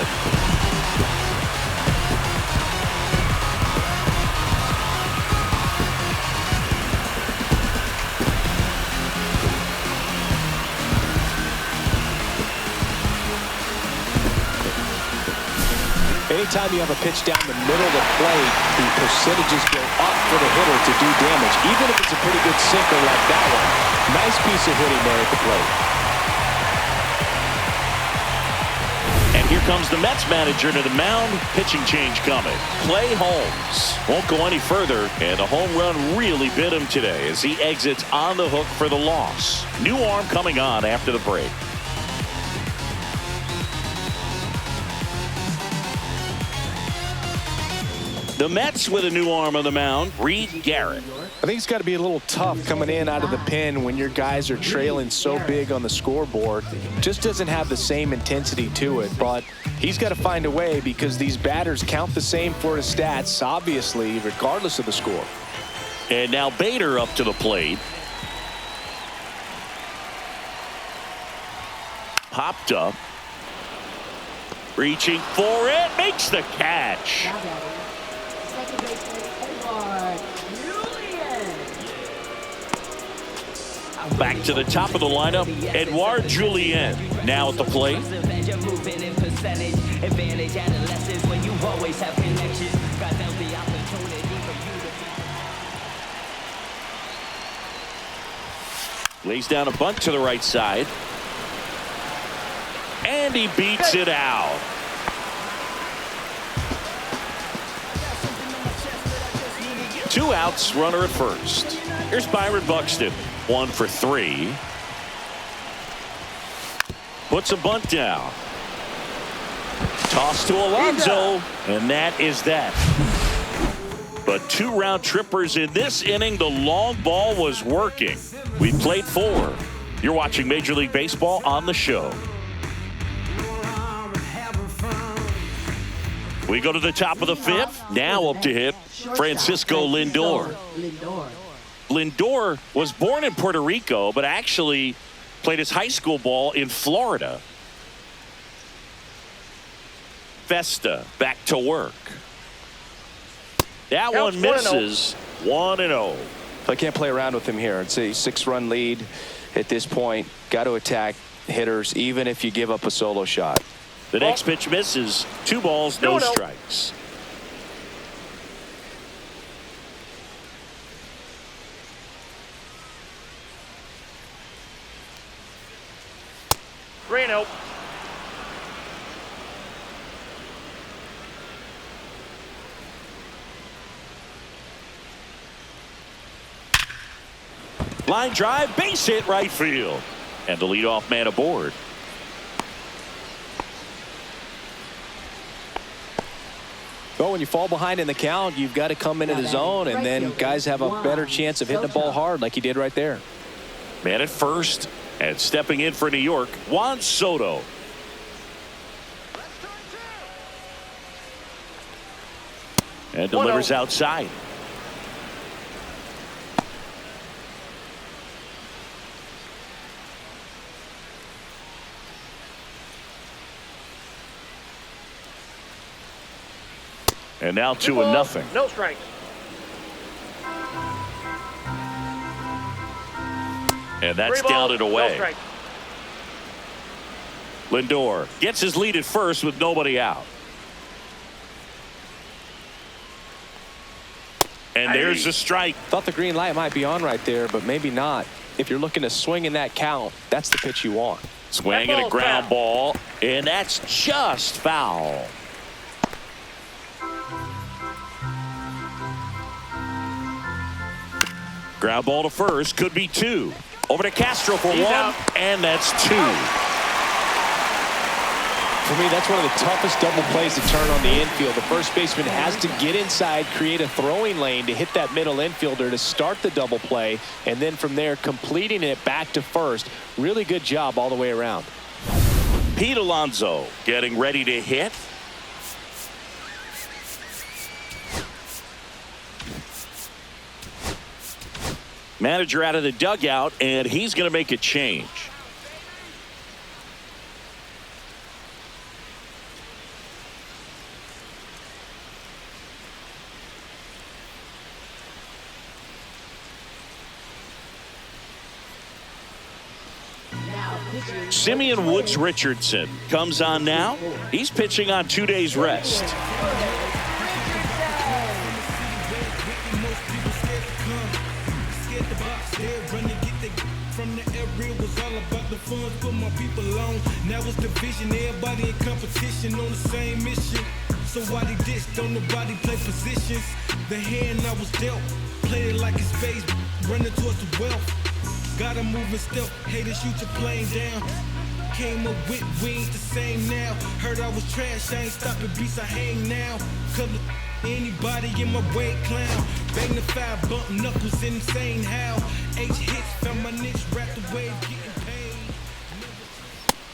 Anytime you have a pitch down the middle of the plate, the percentages go up for the hitter to do damage, even if it's a pretty good sinker like that one. Nice piece of hitting there at the plate. And here comes the Mets manager to the mound. Pitching change coming. Clay Holmes won't go any further, and a home run really bit him today as he exits on the hook for the loss. New arm coming on after the break. The Mets with a new arm on the mound, Reed Garrett. I think it's got to be a little tough coming in out of the pen when your guys are trailing so big on the scoreboard. Just doesn't have the same intensity to it, but he's got to find a way because these batters count the same for his stats, obviously, regardless of the score. And now Bader up to the plate. Popped up. Reaching for it, makes the catch. Back to the top of the lineup, Edouard Julien now at the plate. Lays down a bunt to the right side. And he beats it out. Two outs, runner at first. Here's Byron Buxton. 1 for 3. Puts a bunt down. Toss to Alonso, and that is that. But 2 round trippers in this inning. The long ball was working. We played 4. You're watching Major League Baseball on the show. We go to the top of the 5th. Now up to hit Francisco Lindor. Lindor was born in Puerto Rico, but actually played his high school ball in Florida. Festa back to work. That one misses. 1-0. I can't play around with him here. It's a 6-run lead at this point. Got to attack hitters, even if you give up a solo shot. The next pitch misses. 2 balls, no strikes. Reno. Line drive, base hit, right field. And the leadoff man aboard. Well, when you fall behind in the count, you've got to come into the zone, and then guys have a better chance of hitting the ball hard like he did right there. Man at first, and stepping in for New York, Juan Soto. And delivers outside. And now 2-0. No strikes. And that's 3 balls, down and away. No strikes. Lindor gets his lead at first with nobody out. And there's a strike. Thought the green light might be on right there, but maybe not. If you're looking to swing in that count, that's the pitch you want. Swing and a ground ball, and that's just foul. Ground ball to first, could be 2. Over to Castro for 1, and that's 2. For me, that's one of the toughest double plays to turn on the infield. The first baseman has to get inside, create a throwing lane to hit that middle infielder to start the double play, and then from there completing it back to first. Really good job all the way around. Pete Alonso getting ready to hit. Manager out of the dugout, and he's going to make a change. Simeon Woods Richardson comes on now. He's pitching on 2 days rest. Now it's division, everybody in competition on the same mission. So why they ditch, don't nobody play positions. The hand I was dealt, played it like it's space, running towards the wealth. Gotta move and stealth, haters shoot your plane down. Came up with wings the same now. Heard I was trash, I ain't stopping beats, I hang now. Cause anybody in my way clown. Bang the 5, bump knuckles, insane how. H hits, found my niche, wrapped the wave, getting paid.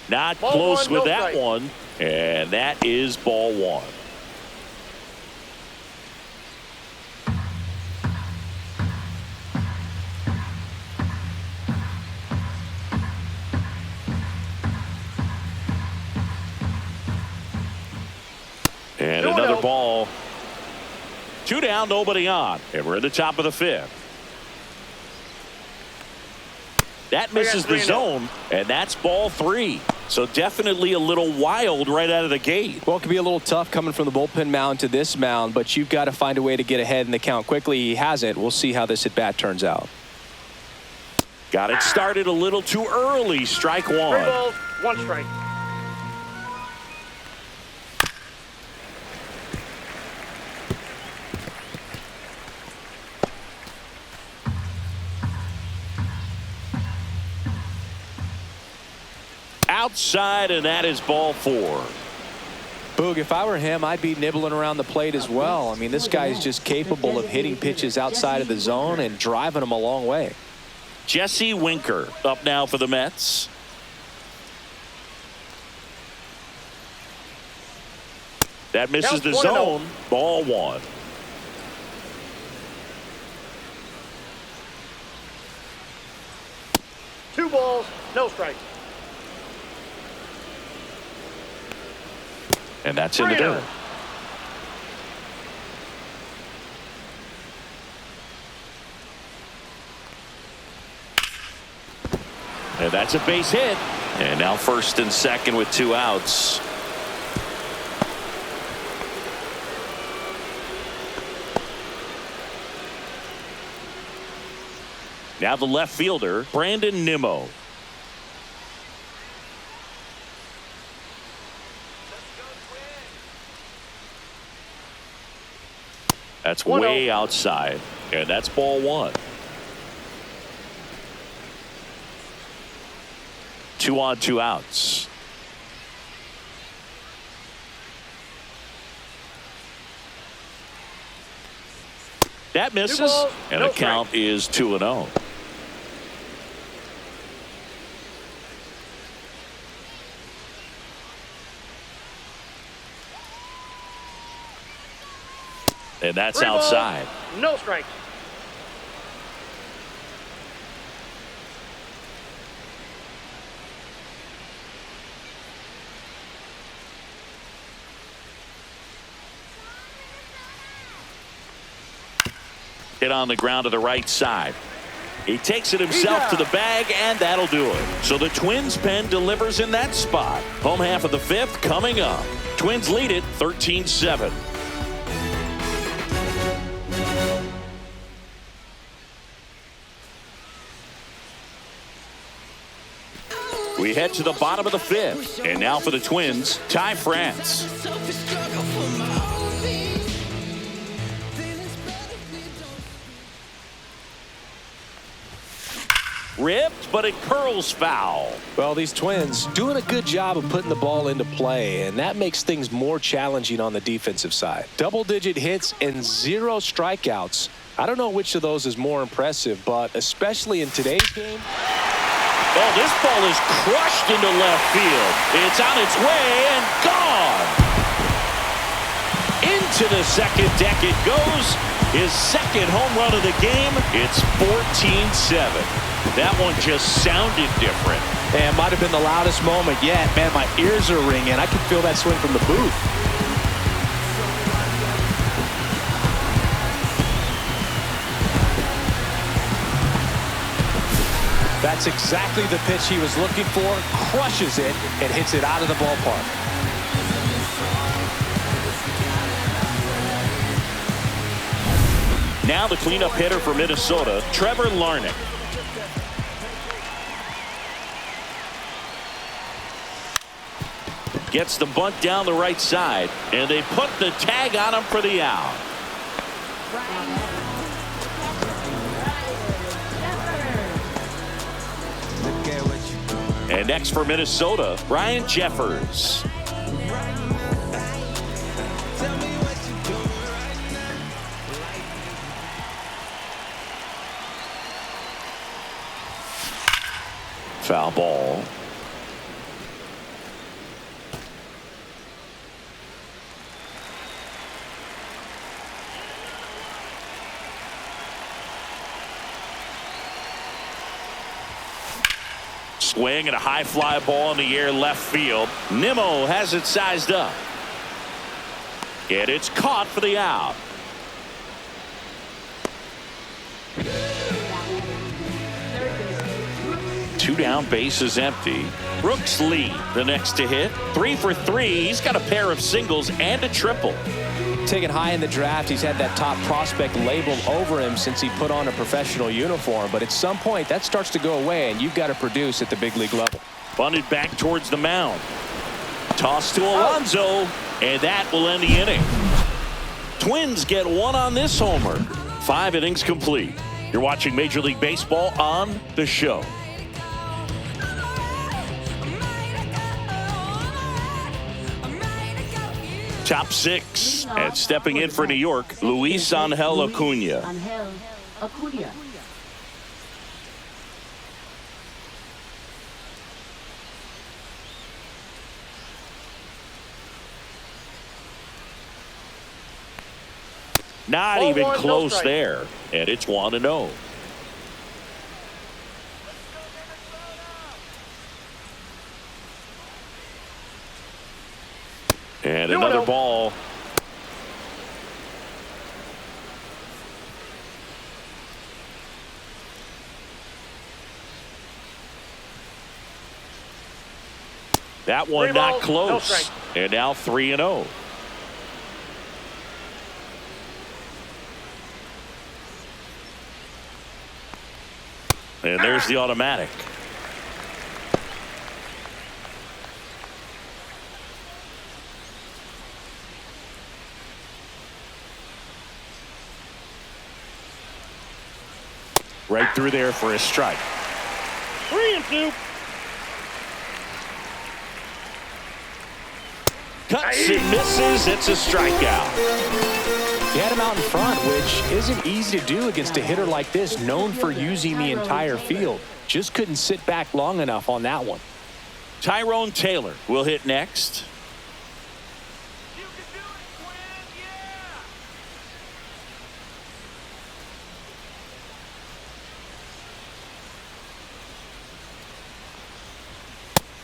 Not close with that one, and that is ball 1. And another ball. 2 down, nobody on, and we're at the top of the 5th. That misses the zone, and that's ball 3. So definitely a little wild right out of the gate. Well, it could be a little tough coming from the bullpen mound to this mound, but you've got to find a way to get ahead in the count quickly. He hasn't. We'll see how this at-bat turns out. Got it started a little too early. Strike 1. 3 balls, 1 strike. Outside, and that is ball 4. Boog, if I were him, I'd be nibbling around the plate as well. I mean, this guy is just capable of hitting pitches outside of the zone and driving them a long way. Jesse Winker up now for the Mets. That misses the zone. Ball 1. Two balls, no strikes. And that's in the dirt. And that's a base hit. And now first and second with 2 outs. Now the left fielder, Brandon Nimmo. That's way outside, and that's ball 1. 2 on, 2 outs. That misses, and the count is 2-0. And that's 3 balls, outside. no strikes. Hit on the ground to the right side. He takes it himself to the bag, and that'll do it. So the Twins pen delivers in that spot. Home half of the 5th coming up. Twins lead it 13-7. We head to the bottom of the 5th. And now for the Twins, Ty France. Ripped, but it curls foul. Well, these Twins doing a good job of putting the ball into play, and that makes things more challenging on the defensive side. Double-digit hits and 0 strikeouts. I don't know which of those is more impressive, but especially in today's game. Oh, this ball is crushed into left field. It's on its way and gone. Into the second deck it goes. His second home run of the game. It's 14-7. That one just sounded different. And might have been the loudest moment yet. Man, my ears are ringing. I can feel that swing from the booth. That's exactly the pitch he was looking for. Crushes it and hits it out of the ballpark. Now the cleanup hitter for Minnesota, Trevor Larnach. Gets the bunt down the right side, and they put the tag on him for the out. And next for Minnesota, Ryan Jeffers. Foul ball. Swing and a high fly ball in the air left field. Nimmo has it sized up. And it's caught for the out. Two down, bases empty. Brooks Lee, the next to hit. 3 for 3. He's got a pair of singles and a triple. Taken high in the draft, he's had that top prospect label over him since he put on a professional uniform. But at some point, that starts to go away, and you've got to produce at the big league level. Bunted back towards the mound. Toss to Alonso, and that will end the inning. Twins get one on this homer. 5 innings complete. You're watching Major League Baseball on The Show. Top 6, and stepping in for New York, Luis Angel Acuna. Not even close there, and it's 1-0. And another ball. That one not close. And now 3-0. And there's the automatic. Right through there for a strike. 3-2. Cuts and misses. It's a strikeout. He had him out in front, which isn't easy to do against a hitter like this, known for using the entire field. Just couldn't sit back long enough on that one. Tyrone Taylor will hit next.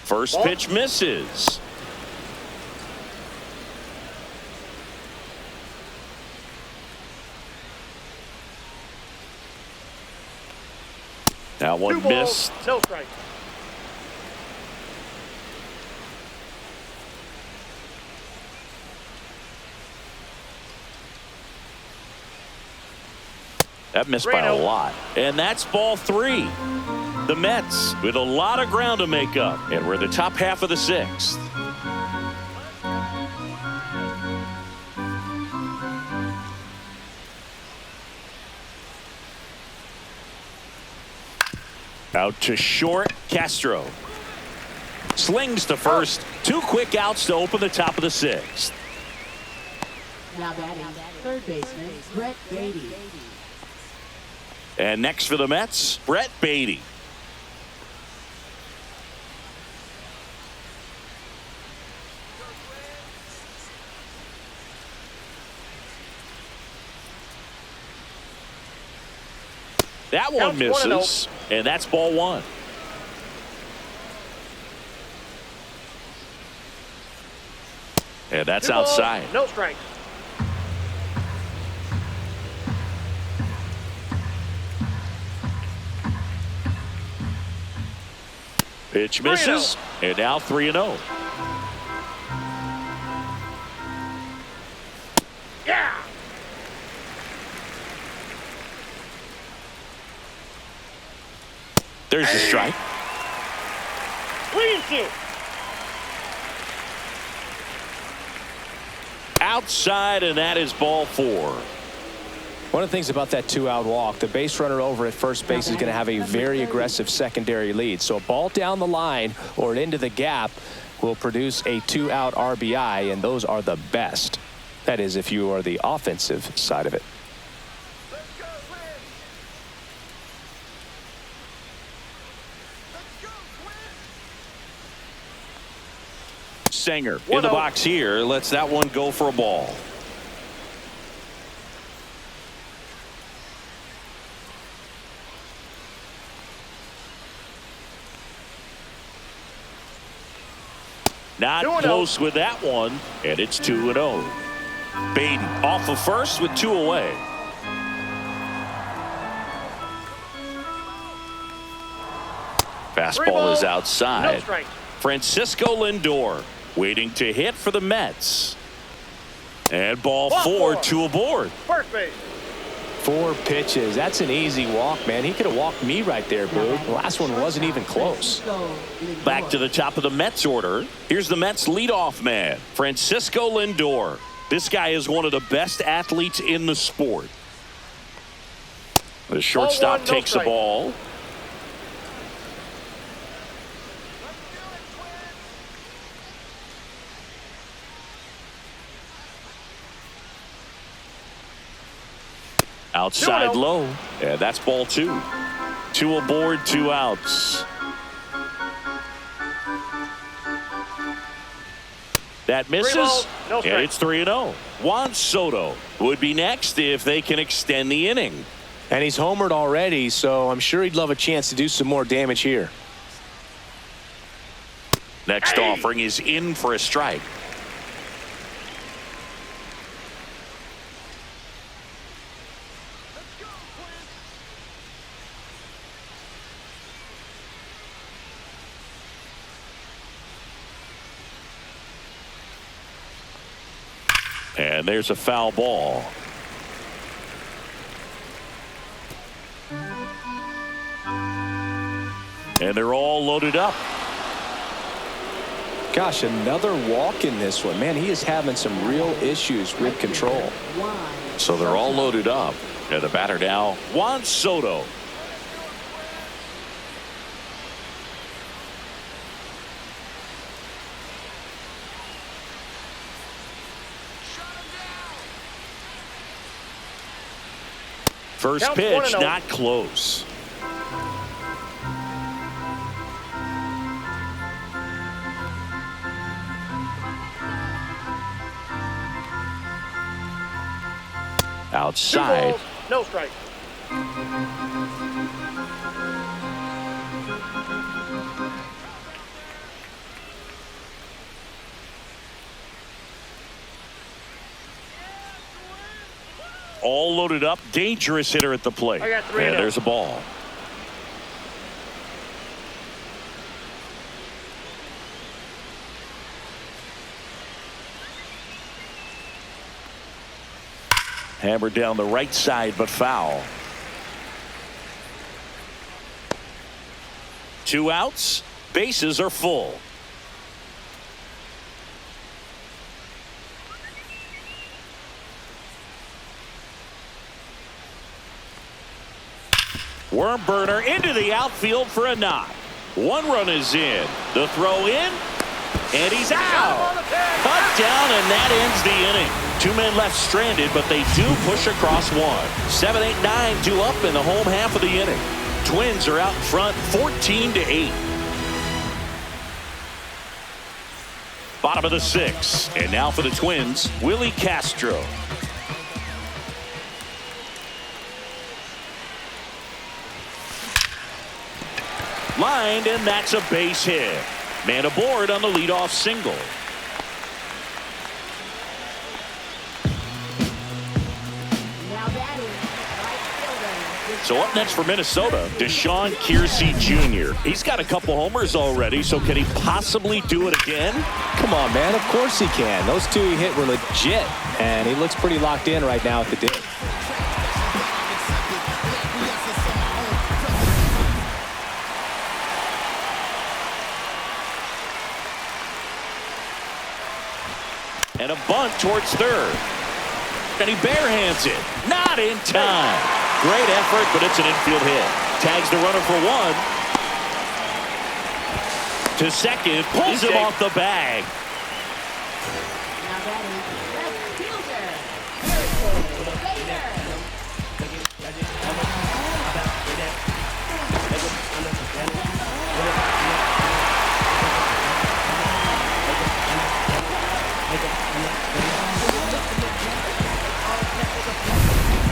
First pitch misses. That one missed. No strike. That missed by a lot. And that's ball 3. The Mets with a lot of ground to make up. And we're in the top half of the 6th. Out to short, Castro. Slings to first. 2 quick outs to open the top of the 6th. Now batting, third baseman, Brett Beatty. And next for the Mets, Brett Beatty. That one misses, and that's ball 1. And that's outside. No strike. Pitch misses, and now 3-0. Yeah. There's the strike. 3-2. Outside, and that is ball 4. One of the things about that 2-out walk, the base runner over at first base is going to have a very aggressive secondary lead. So a ball down the line or into the gap will produce a 2-out RBI, and those are the best. That is, if you are the offensive side of it. Sanger in the box here lets that one go for a ball. Not close with that one, and it's 2-0. Baden off of first with 2 away. Fastball is outside. No Francisco Lindor waiting to hit for the Mets. And ball 4, 2 aboard. First base. 4 pitches. That's an easy walk, man. He could have walked me right there, Boo. The last one wasn't even close. Back to the top of the Mets order. Here's the Mets leadoff man, Francisco Lindor. This guy is one of the best athletes in the sport. The shortstop takes the ball. Outside low, and that's ball 2. 2 aboard, 2 outs. That misses, and it's 3-0. Juan Soto would be next if they can extend the inning. And he's homered already, so I'm sure he'd love a chance to do some more damage here. Next offering is in for a strike. And there's a foul ball. And they're all loaded up. Gosh, another walk in this one. Man, he is having some real issues with control. So they're all loaded up. And the batter now, Juan Soto. First pitch, not close. Outside. No strike. all loaded up. Dangerous hitter at the plate. I got 3 and there's a ball. Hammered down the right side, but foul. 2 outs. Bases are full. Worm burner into the outfield for a knock. 1 run is in. The throw in. And he's out. Butt down, and that ends the inning. 2 men left stranded, but they do push across 1. 7, 8, 9, 2 up in the home half of the inning. Twins are out in front 14-8. Bottom of the 6th. And now for the Twins, Willie Castro. Lined, and that's a base hit. Man aboard on the leadoff single. So up next for Minnesota, Deshaun Kiersey Jr. He's got a couple homers already, so can he possibly do it again? Come on, man. Of course he can. Those 2 he hit were legit, and he looks pretty locked in right now at the dig. And a bunt towards third. And he barehands it. Not in time. Great effort, but it's an infield hit. Tags the runner for 1. To second. Pulls him off the bag. Now batting left fielder,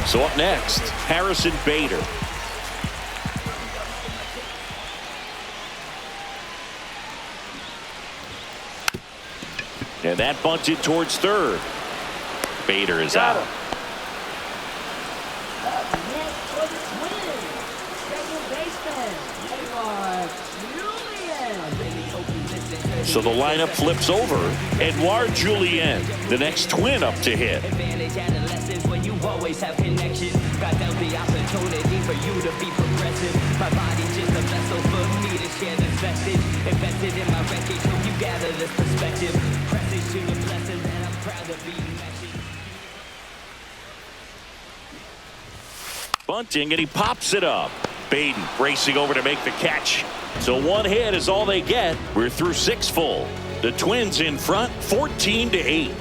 So up next, Harrison Bader. And that bunted towards third. Bader is out. Up next for the Twins, second baseman, Julian. So the lineup flips over. Edouard Julien, the next Twin up to hit. Advantage adolescence when you always have connection. Got out the opportunity for you to be progressive. My body's just a vessel for me to share this message. Invested in my record, so you gather this perspective. Presence to the blessings, and I'm proud to be mentioned. Bunting, and he pops it up. Baden racing over to make the catch. So 1 hit is all they get. We're through 6 full. The Twins in front 14-8.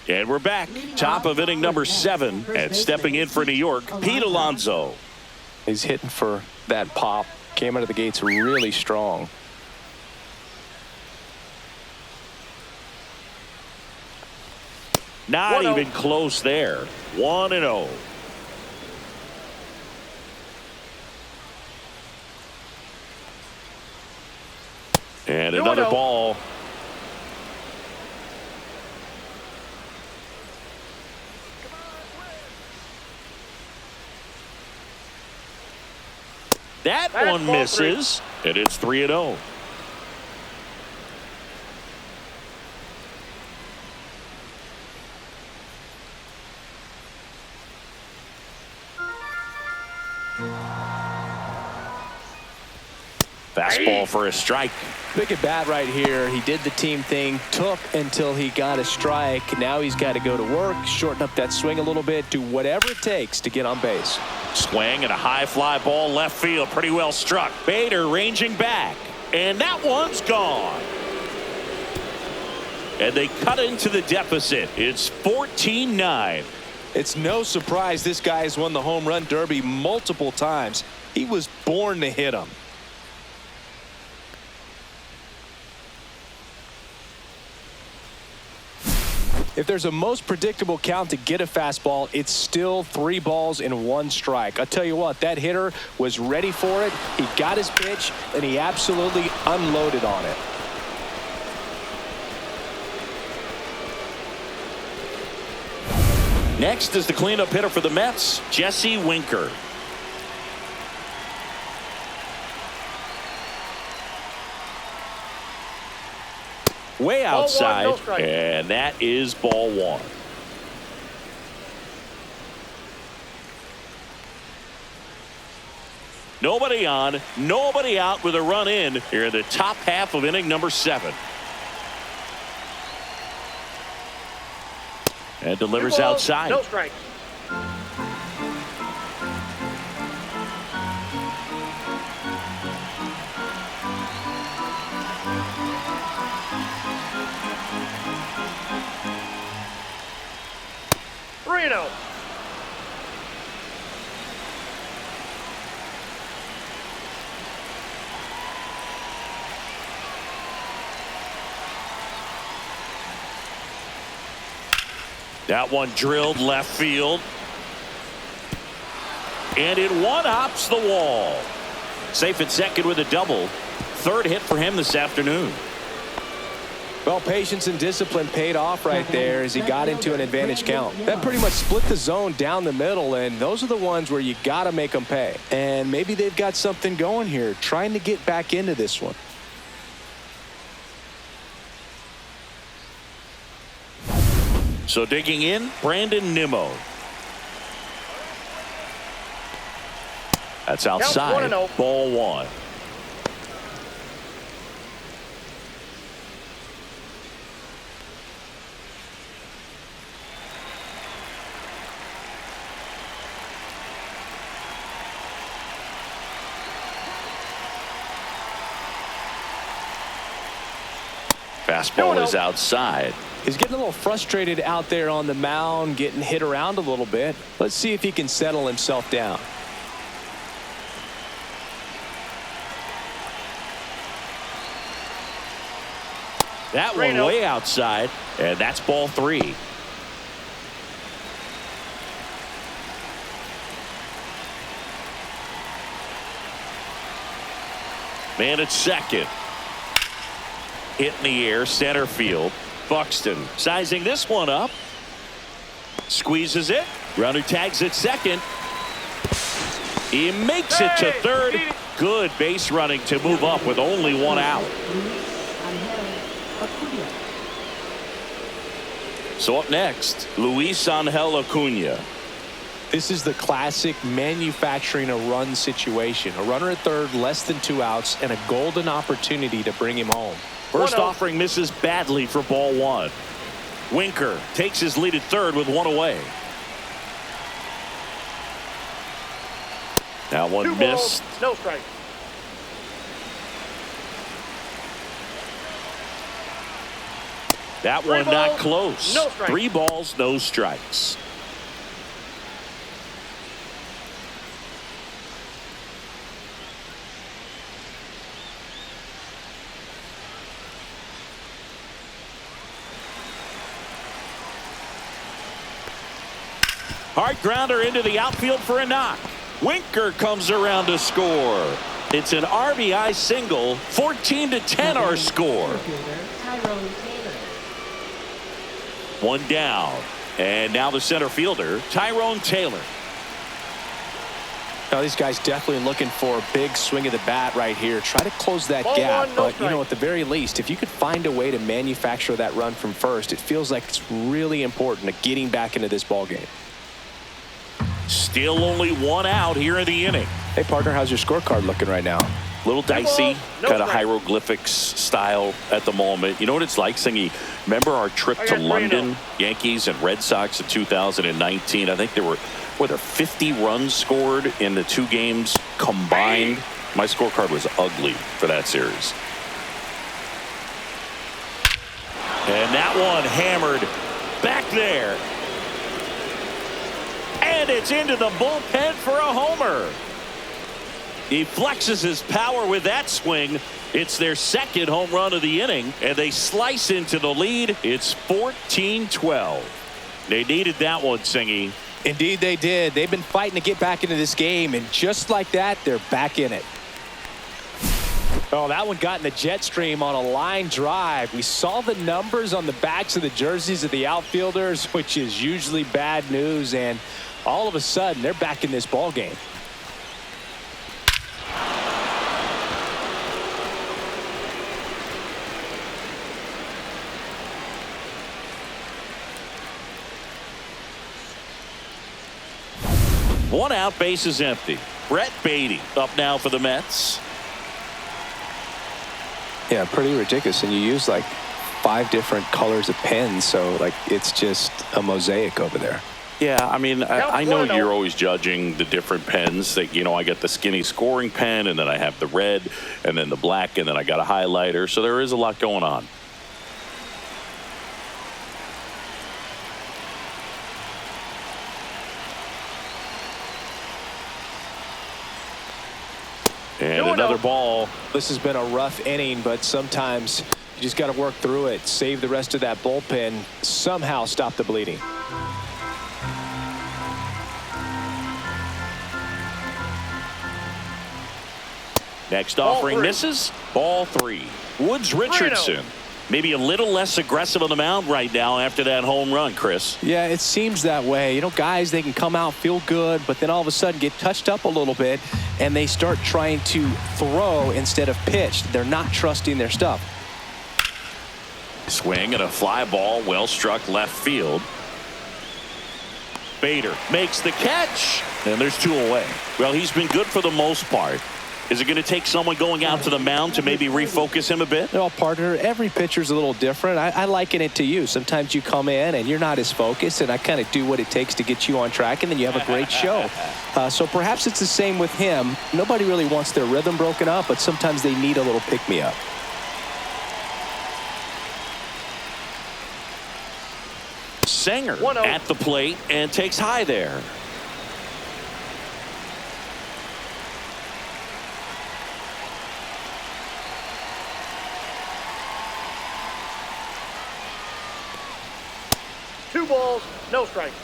And we're back. Top of inning number 7. And stepping in for New York, Pete Alonso. He's hitting for that pop. Came out of the gates really strong. Not even close there. 1-0. And another ball. That one misses, and it's 3-0. Fastball for a strike. Big at bat right here. He did the team thing, took until he got a strike. Now he's got to go to work, shorten up that swing a little bit, do whatever it takes to get on base. Swing and a high fly ball left field. Pretty well struck. Bader ranging back. And that one's gone. And they cut into the deficit. It's 14-9. It's no surprise this guy has won the home run derby multiple times. He was born to hit them. If there's a most predictable count to get a fastball, it's still 3 balls and 1 strike. I'll tell you what, that hitter was ready for it. He got his pitch, and he absolutely unloaded on it. Next is the cleanup hitter for the Mets, Jesse Winker. Way outside, ball 1, no strike. And that is ball 1. Nobody on, nobody out with a run in here in the top half of inning number 7. And delivers 2 balls, outside. no strike. Reno. That one drilled left field. And it one-hops the wall. Safe at second with a double. 3rd hit for him this afternoon. Well, patience and discipline paid off right there as he got into an advantage count. That pretty much split the zone down the middle, and those are the ones where you got to make them pay. And maybe they've got something going here, trying to get back into this one. So digging in, Brandon Nimmo. That's outside. Ball 1. Fastball is outside. He's getting a little frustrated out there on the mound, getting hit around a little bit. Let's see if he can settle himself down. That one way outside, and that's ball 3. Man at second. Hit in the air, center field. Buxton sizing this one up. Squeezes it. Runner tags at second. He makes it to third. Good base running to move up with only 1 out. So up next, Luis Angel Acuna. This is the classic manufacturing a run situation. A runner at third, less than 2 outs, and a golden opportunity to bring him home. First offering misses badly for ball 1. Winker takes his lead at third with 1 away. That one 2 missed. balls, no strike. That one not close. No strikes. 3 balls, no strikes. Hard grounder into the outfield for a knock. Winker comes around to score. It's an RBI single. 14-10 our score. 1 down. And now the center fielder, Tyrone Taylor. Now these guys definitely looking for a big swing of the bat right here. Try to close that gap. But, you know, at the very least, if you could find a way to manufacture that run from first, it feels like it's really important to getting back into this ball game. Still only 1 out here in the inning. Hey, partner, how's your scorecard looking right now? Little dicey, kind of hieroglyphics style at the moment. You know what it's like, Singy? Remember our trip to London, Yankees and Red Sox in 2019? I think there were 50 runs scored in the 2 games combined. My scorecard was ugly for that series. And that one hammered back there. And it's into the bullpen for a homer. He flexes his power with that swing. It's their second home run of the inning, and they slice into the lead. It's 14-12. They needed that one, Singy. Indeed they did. They've been fighting to get back into this game, and just like that, they're back in it. Oh, that one got in the jet stream on a line drive. We saw the numbers on the backs of the jerseys of the outfielders, which is usually bad news, and all of a sudden, they're back in this ball game. One out, base is empty. Brett Beatty up now for the Mets. Yeah, pretty ridiculous. And you use like 5 different colors of pens, so like it's just a mosaic over there. Yeah, I mean, I know you're always judging the different pens. That, you know, I got the skinny scoring pen, and then I have the red, and then the black, and then I got a highlighter. So there is a lot going on. And another ball. This has been a rough inning, but sometimes you just got to work through it, save the rest of that bullpen, somehow stop the bleeding. Next offering misses. Ball 3. Woods Richardson. Maybe a little less aggressive on the mound right now after that home run, Chris. Yeah, it seems that way. You know, guys, they can come out, feel good, but then all of a sudden get touched up a little bit, and they start trying to throw instead of pitch. They're not trusting their stuff. Swing and a fly ball, well struck left field. Bader makes the catch, and there's 2 away. Well, he's been good for the most part. Is it going to take someone going out to the mound to maybe refocus him a bit? Well, partner, every pitcher's a little different. I liken it to you. Sometimes you come in and you're not as focused, and I kind of do what it takes to get you on track, and then you have a great show. So perhaps it's the same with him. Nobody really wants their rhythm broken up, but sometimes they need a little pick-me-up. Sanger at the plate and takes high there. Two balls, no strikes.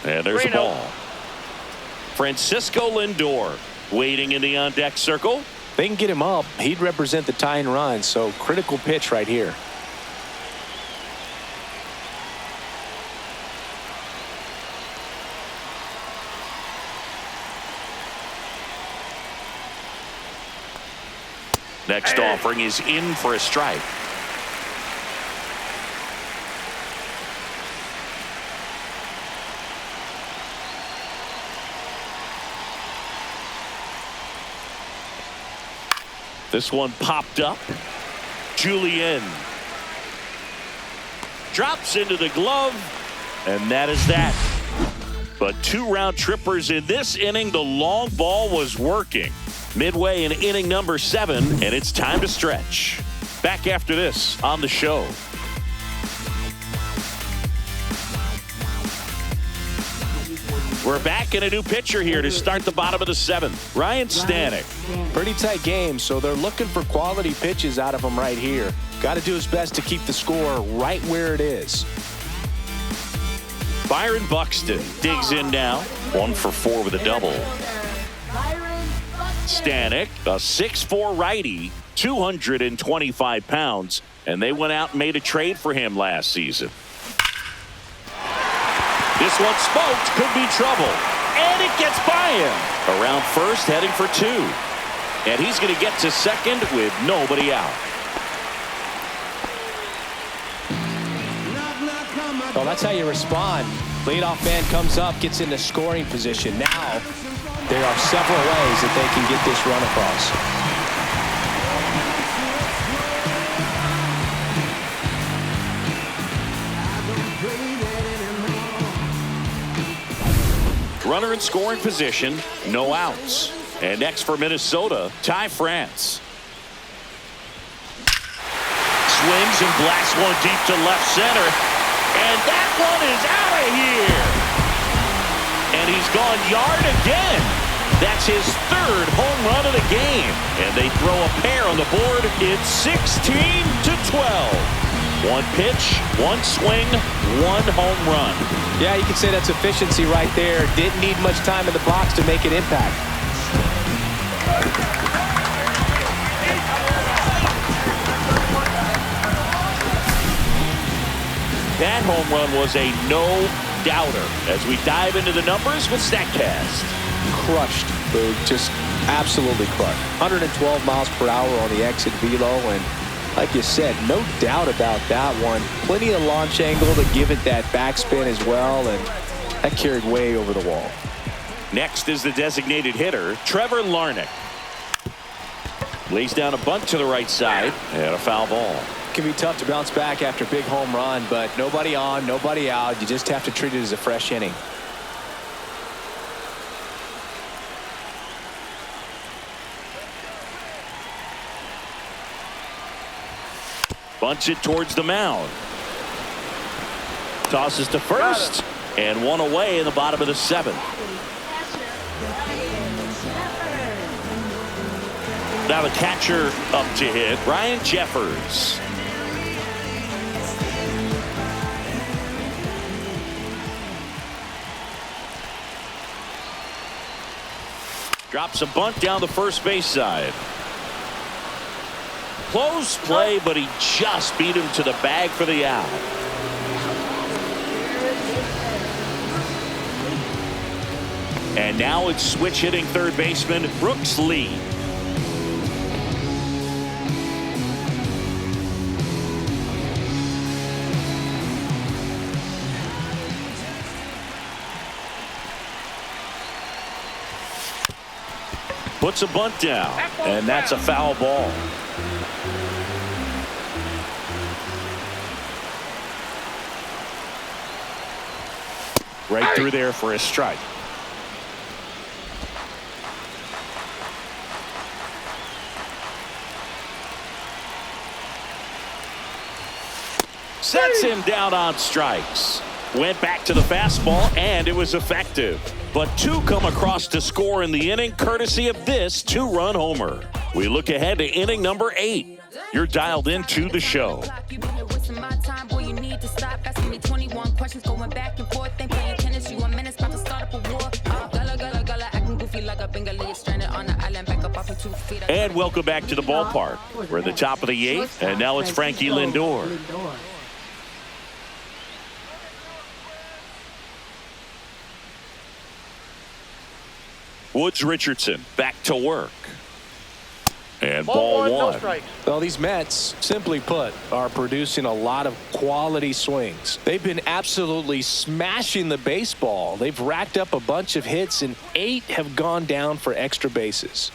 And there's a ball. Francisco Lindor waiting in the on-deck circle. They can get him up. He'd represent the tying run, so critical pitch right here. Next offering is in for a strike. This one popped up. Julian drops into the glove, and that is that. But 2 round trippers in this inning. The long ball was working. Midway in inning number 7, and it's time to stretch. Back after this on the show. We're back in a new pitcher here to start the bottom of the 7th. Ryan Stanek. Pretty tight game, so they're looking for quality pitches out of him right here. Got to do his best to keep the score right where it is. Byron Buxton digs in now. 1 for 4 with a double. Stanek, a 6'4" righty, 225 pounds, and they went out and made a trade for him last season. This one smoked, could be trouble, and it gets by him. Around first, heading for 2. And he's going to get to second with nobody out. Well, that's how you respond. Leadoff man comes up, gets into scoring position. Now, there are several ways that they can get this run across. Runner in scoring position, no outs. And next for Minnesota, Ty France. swings and blasts one deep to left center. And that one is out of here. And he's gone yard again. That's his third home run of the game. And they throw a pair on the board. It's 16-12. One pitch, one swing, one home run. Yeah, you can say that's efficiency right there. Didn't need much time in the box to make an impact. That home run was a no-doubter as we dive into the numbers with StatCast. Crushed, Boog. Just absolutely crushed. 112 miles per hour on the exit velo, and like you said, no doubt about that one. Plenty of launch angle to give it that backspin as well, and that carried way over the wall. Next is the designated hitter, Trevor Larnach. Lays down a bunt to the right side and a foul ball. It can be tough to bounce back after a big home run, but nobody on, nobody out. You just have to treat it as a fresh inning. Bunts it towards the mound. Tosses to first. And one away in the bottom of the seventh. Now the catcher up to hit, Ryan Jeffers. Drops a bunt down the first base side. Close play, but he just beat him to the bag for the out. And now it's switch hitting third baseman Brooks Lee. Puts a bunt down, and that's a foul ball. Right through there for a strike. Sets him down on strikes. Went back to the fastball, and it was effective. But two come across to score in the inning, courtesy of this two-run homer. We look ahead to inning number 8. You're dialed into the show. And welcome back to the ballpark. We're at the top of the 8th, and now it's Frankie Lindor. Woods Richardson back to work. And ball one. No strikes. Well, these Mets, simply put, are producing a lot of quality swings. They've been absolutely smashing the baseball. They've racked up a bunch of hits, and 8 have gone down for extra bases.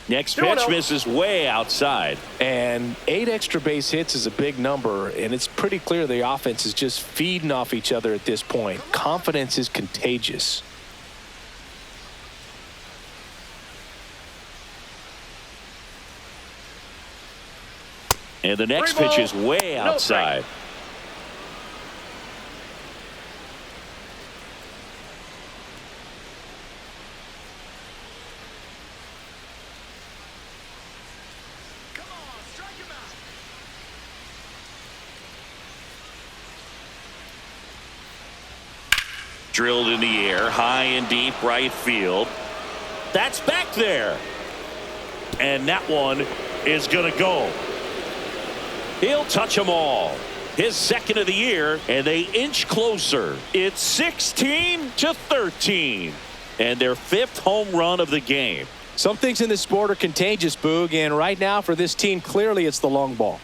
Next pitch misses way outside. And 8 extra base hits is a big number, and it's pretty clear the offense is just feeding off each other at this point. Confidence is contagious. And the next pitch is way outside. Drilled in the air, high and deep right field. That's back there. And that one is going to go. He'll touch them all. His second of the year, and they inch closer. It's 16-13. And their 5th home run of the game. Some things in this sport are contagious, Boog, and right now for this team, clearly it's the long ball.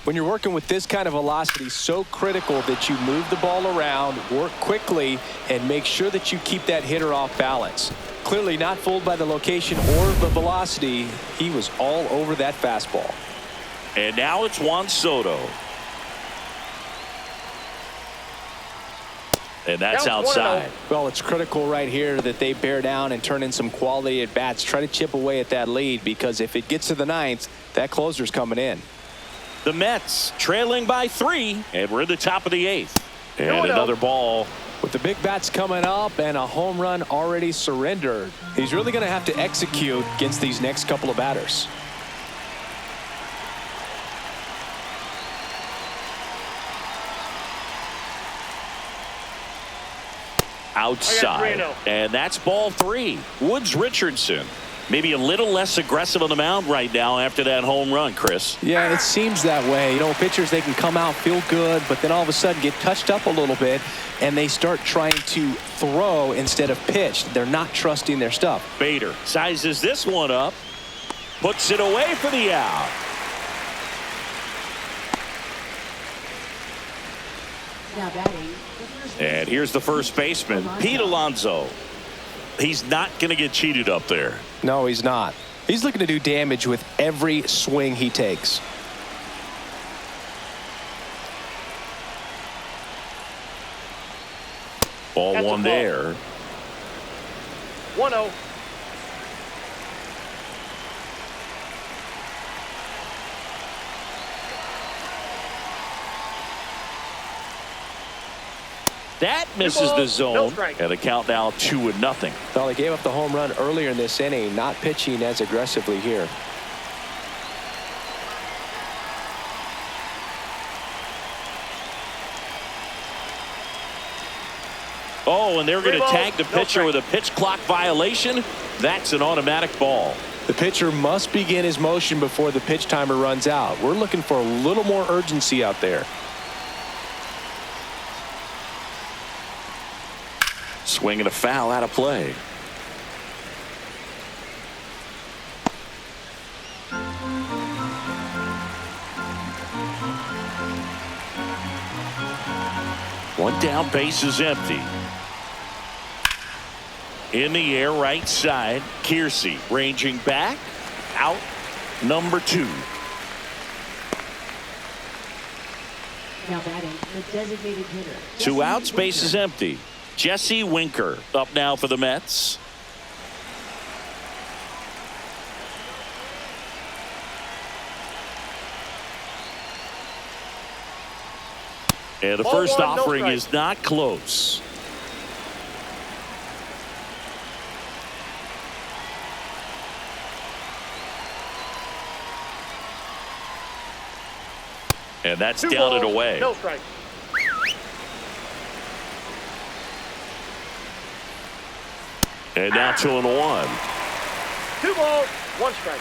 When you're working with this kind of velocity, so critical that you move the ball around, work quickly, and make sure that you keep that hitter off balance. Clearly not fooled by the location or the velocity. He was all over that fastball. And now it's Juan Soto. And that's Counts 1-0. outside. Well, it's critical right here that they bear down and turn in some quality at bats. Try to chip away at that lead, because if it gets to the ninth, that closer's coming in. The Mets trailing by 3, and we're in the top of the 8th. And another ball. With the big bats coming up and a home run already surrendered, he's really going to have to execute against these next couple of batters. Outside. And that's ball 3. Woods Richardson. Maybe a little less aggressive on the mound right now after that home run, Chris. Yeah, it seems that way. You know, pitchers, they can come out, feel good, but then all of a sudden get touched up a little bit, and they start trying to throw instead of pitch. They're not trusting their stuff. Bader sizes this one up, puts it away for the out. Now batting. And here's the first baseman, Pete Alonso. He's not going to get cheated up there. No, he's not. He's looking to do damage with every swing he takes. Ball That's one a ball. there. 1-0. That misses balls, the no zone. strike. And the count now 2-0. Well, they gave up the home run earlier in this inning, not pitching as aggressively here. Oh, and they're going to balls, tag the no pitcher strike. with a pitch clock violation. That's an automatic ball. The pitcher must begin his motion before the pitch timer runs out. We're looking for a little more urgency out there. Swing and a foul out of play. One down, base is empty. In the air, right side. Kiersey ranging back. Out number 2. Now batting. The designated hitter. 2 outs, base is empty. Jesse Winker up now for the Mets. And the Ball first 1, no offering strike. is not close. And that's 2 down and balls, away. No strike. And now 2-1. 2 balls, 1 strike.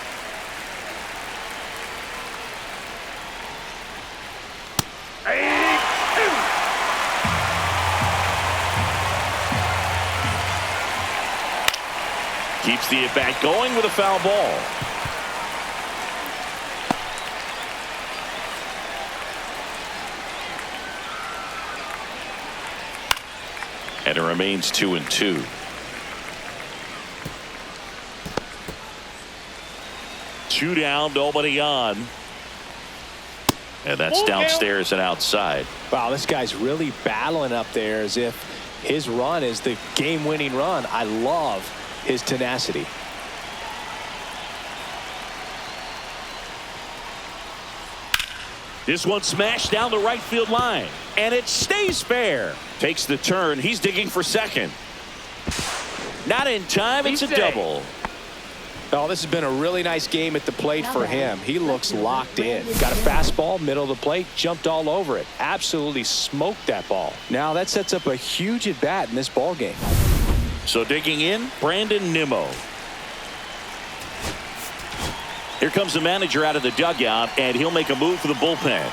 Keeps the at-bat going with a foul ball. And it remains 2-2. Two down, nobody on. And that's downstairs and outside. Wow, this guy's really battling up there as if his run is the game-winning run. I love his tenacity. This one smashed down the right field line. And it stays fair. Takes the turn. He's digging for second. Not in time. It's a double. Oh, this has been a really nice game at the plate for him. He looks locked in. Got a fastball, middle of the plate, jumped all over it. Absolutely smoked that ball. Now that sets up a huge at-bat in this ball game. So digging in, Brandon Nimmo. Here comes the manager out of the dugout, and he'll make a move for the bullpen.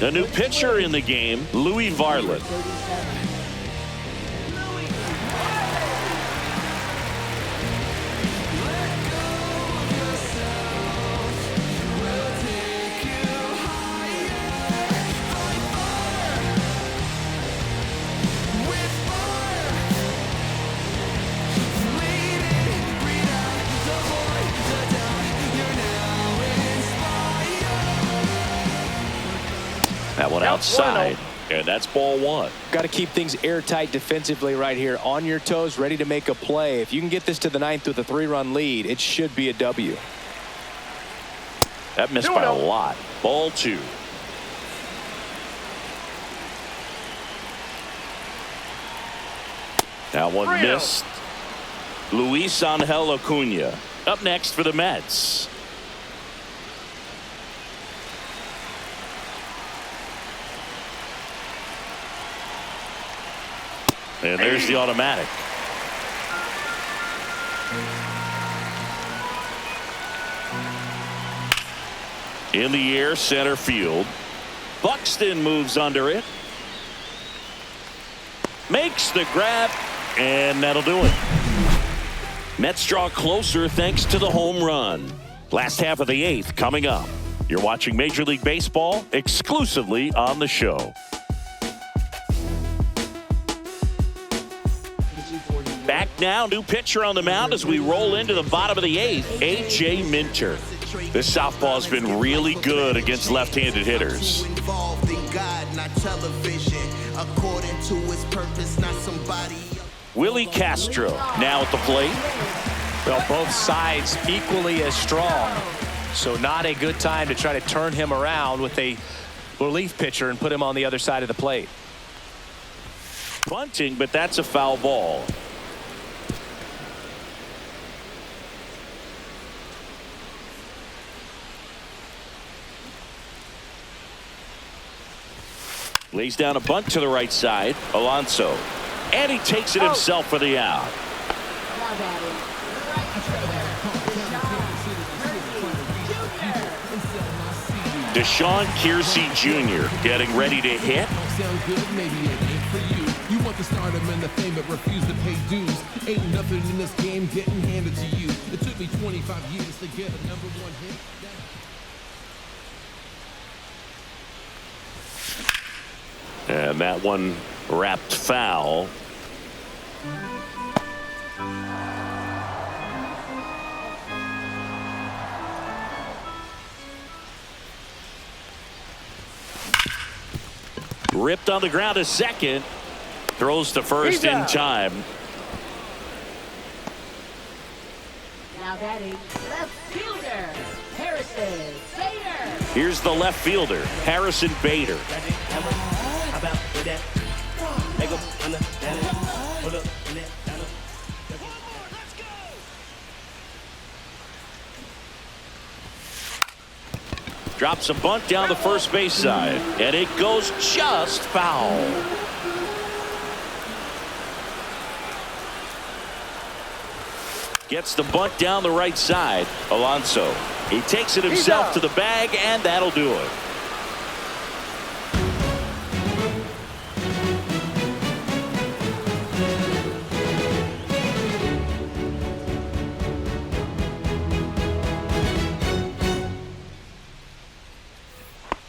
A new pitcher in the game, Louis Varland. outside. And that's ball one. Got to keep things airtight defensively right here. On your toes, ready to make a play. If you can get this to the ninth with a 3-run lead, it should be a W. That missed by a lot. Ball two. That one missed. Luis Angel Acuna up next for the Mets. And there's the automatic. In the air, center field. Buxton moves under it. Makes the grab, and that'll do it. Mets draw closer thanks to the home run. Last half of the eighth coming up. You're watching Major League Baseball exclusively on the show. Back now, new pitcher on the mound as we roll into the bottom of the eighth, A.J. Minter. This southpaw's been really good against left-handed hitters. Willie Castro now at the plate. Well, both sides equally as strong. So not a good time to try to turn him around with a relief pitcher and put him on the other side of the plate. Bunting, but that's a foul ball. Lays down a bunt to the right side. Alonso. And he takes it himself for the out. Deshaun Kiersey Jr. getting ready to hit. You want to start him and the fame but refuse to pay dues. Ain't nothing in this game getting handed to you. It took me 25 years to get a #1 hit. And that one wrapped foul. Ripped on the ground a second. Throws to first in time. Now batting, left fielder, Harrison Bader. Here's the left fielder, Harrison Bader. Drops a bunt down the first base side, and it goes just foul. Gets the bunt down the right side. Alonso. He takes it himself to the bag, and that'll do it.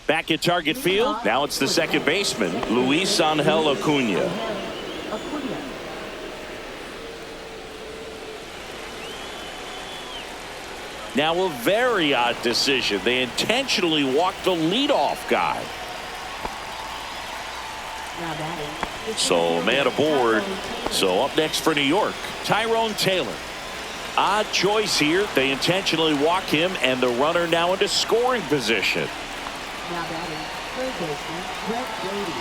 Back at target field. Now it's the second baseman, Luis Angel Acuna. Now a very odd decision. They intentionally walked the leadoff guy. So man aboard. So up next for New York, Tyrone Taylor. Odd choice here. They intentionally walk him, and the runner now into scoring position. Now batting, third baseman, Brett Beatty.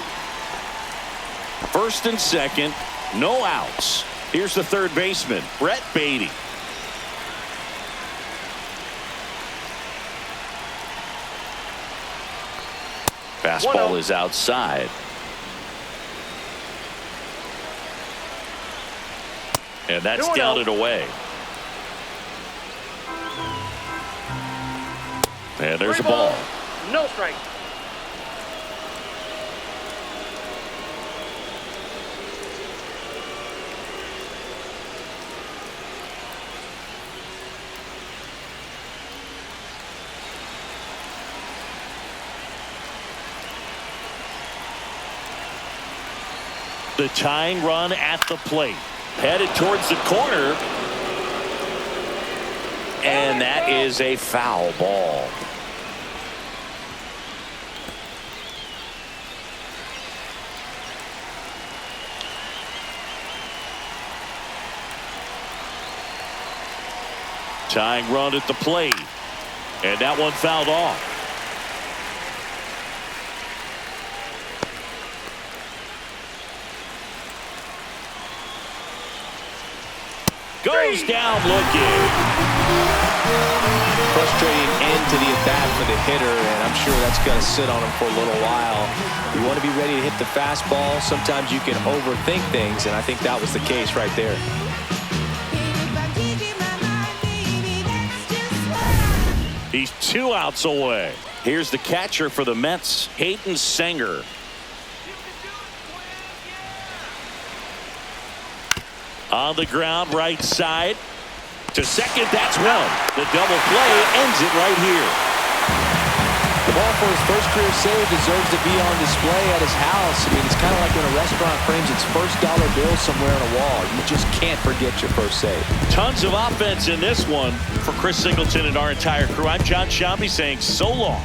First and second, no outs. Here's the third baseman, Brett Beatty. Fastball is outside. And that's down and away. And there's a ball. No strike. The tying run at the plate. Headed towards the corner. And that is a foul ball. Tying run at the plate. And that one fouled off. Goes down looking. Frustrating end to the at-bat for the hitter, and I'm sure that's going to sit on him for a little while. You want to be ready to hit the fastball. Sometimes you can overthink things, and I think that was the case right there. He's 2 outs away. Here's the catcher for the Mets, Hayden Sanger. On the ground, right side. To second, that's one. The double play ends it right here. The ball for his first career save deserves to be on display at his house. I mean, it's kind of like when a restaurant frames its first dollar bill somewhere on a wall. You just can't forget your first save. Tons of offense in this one for Chris Singleton and our entire crew. I'm John Shambi saying so long.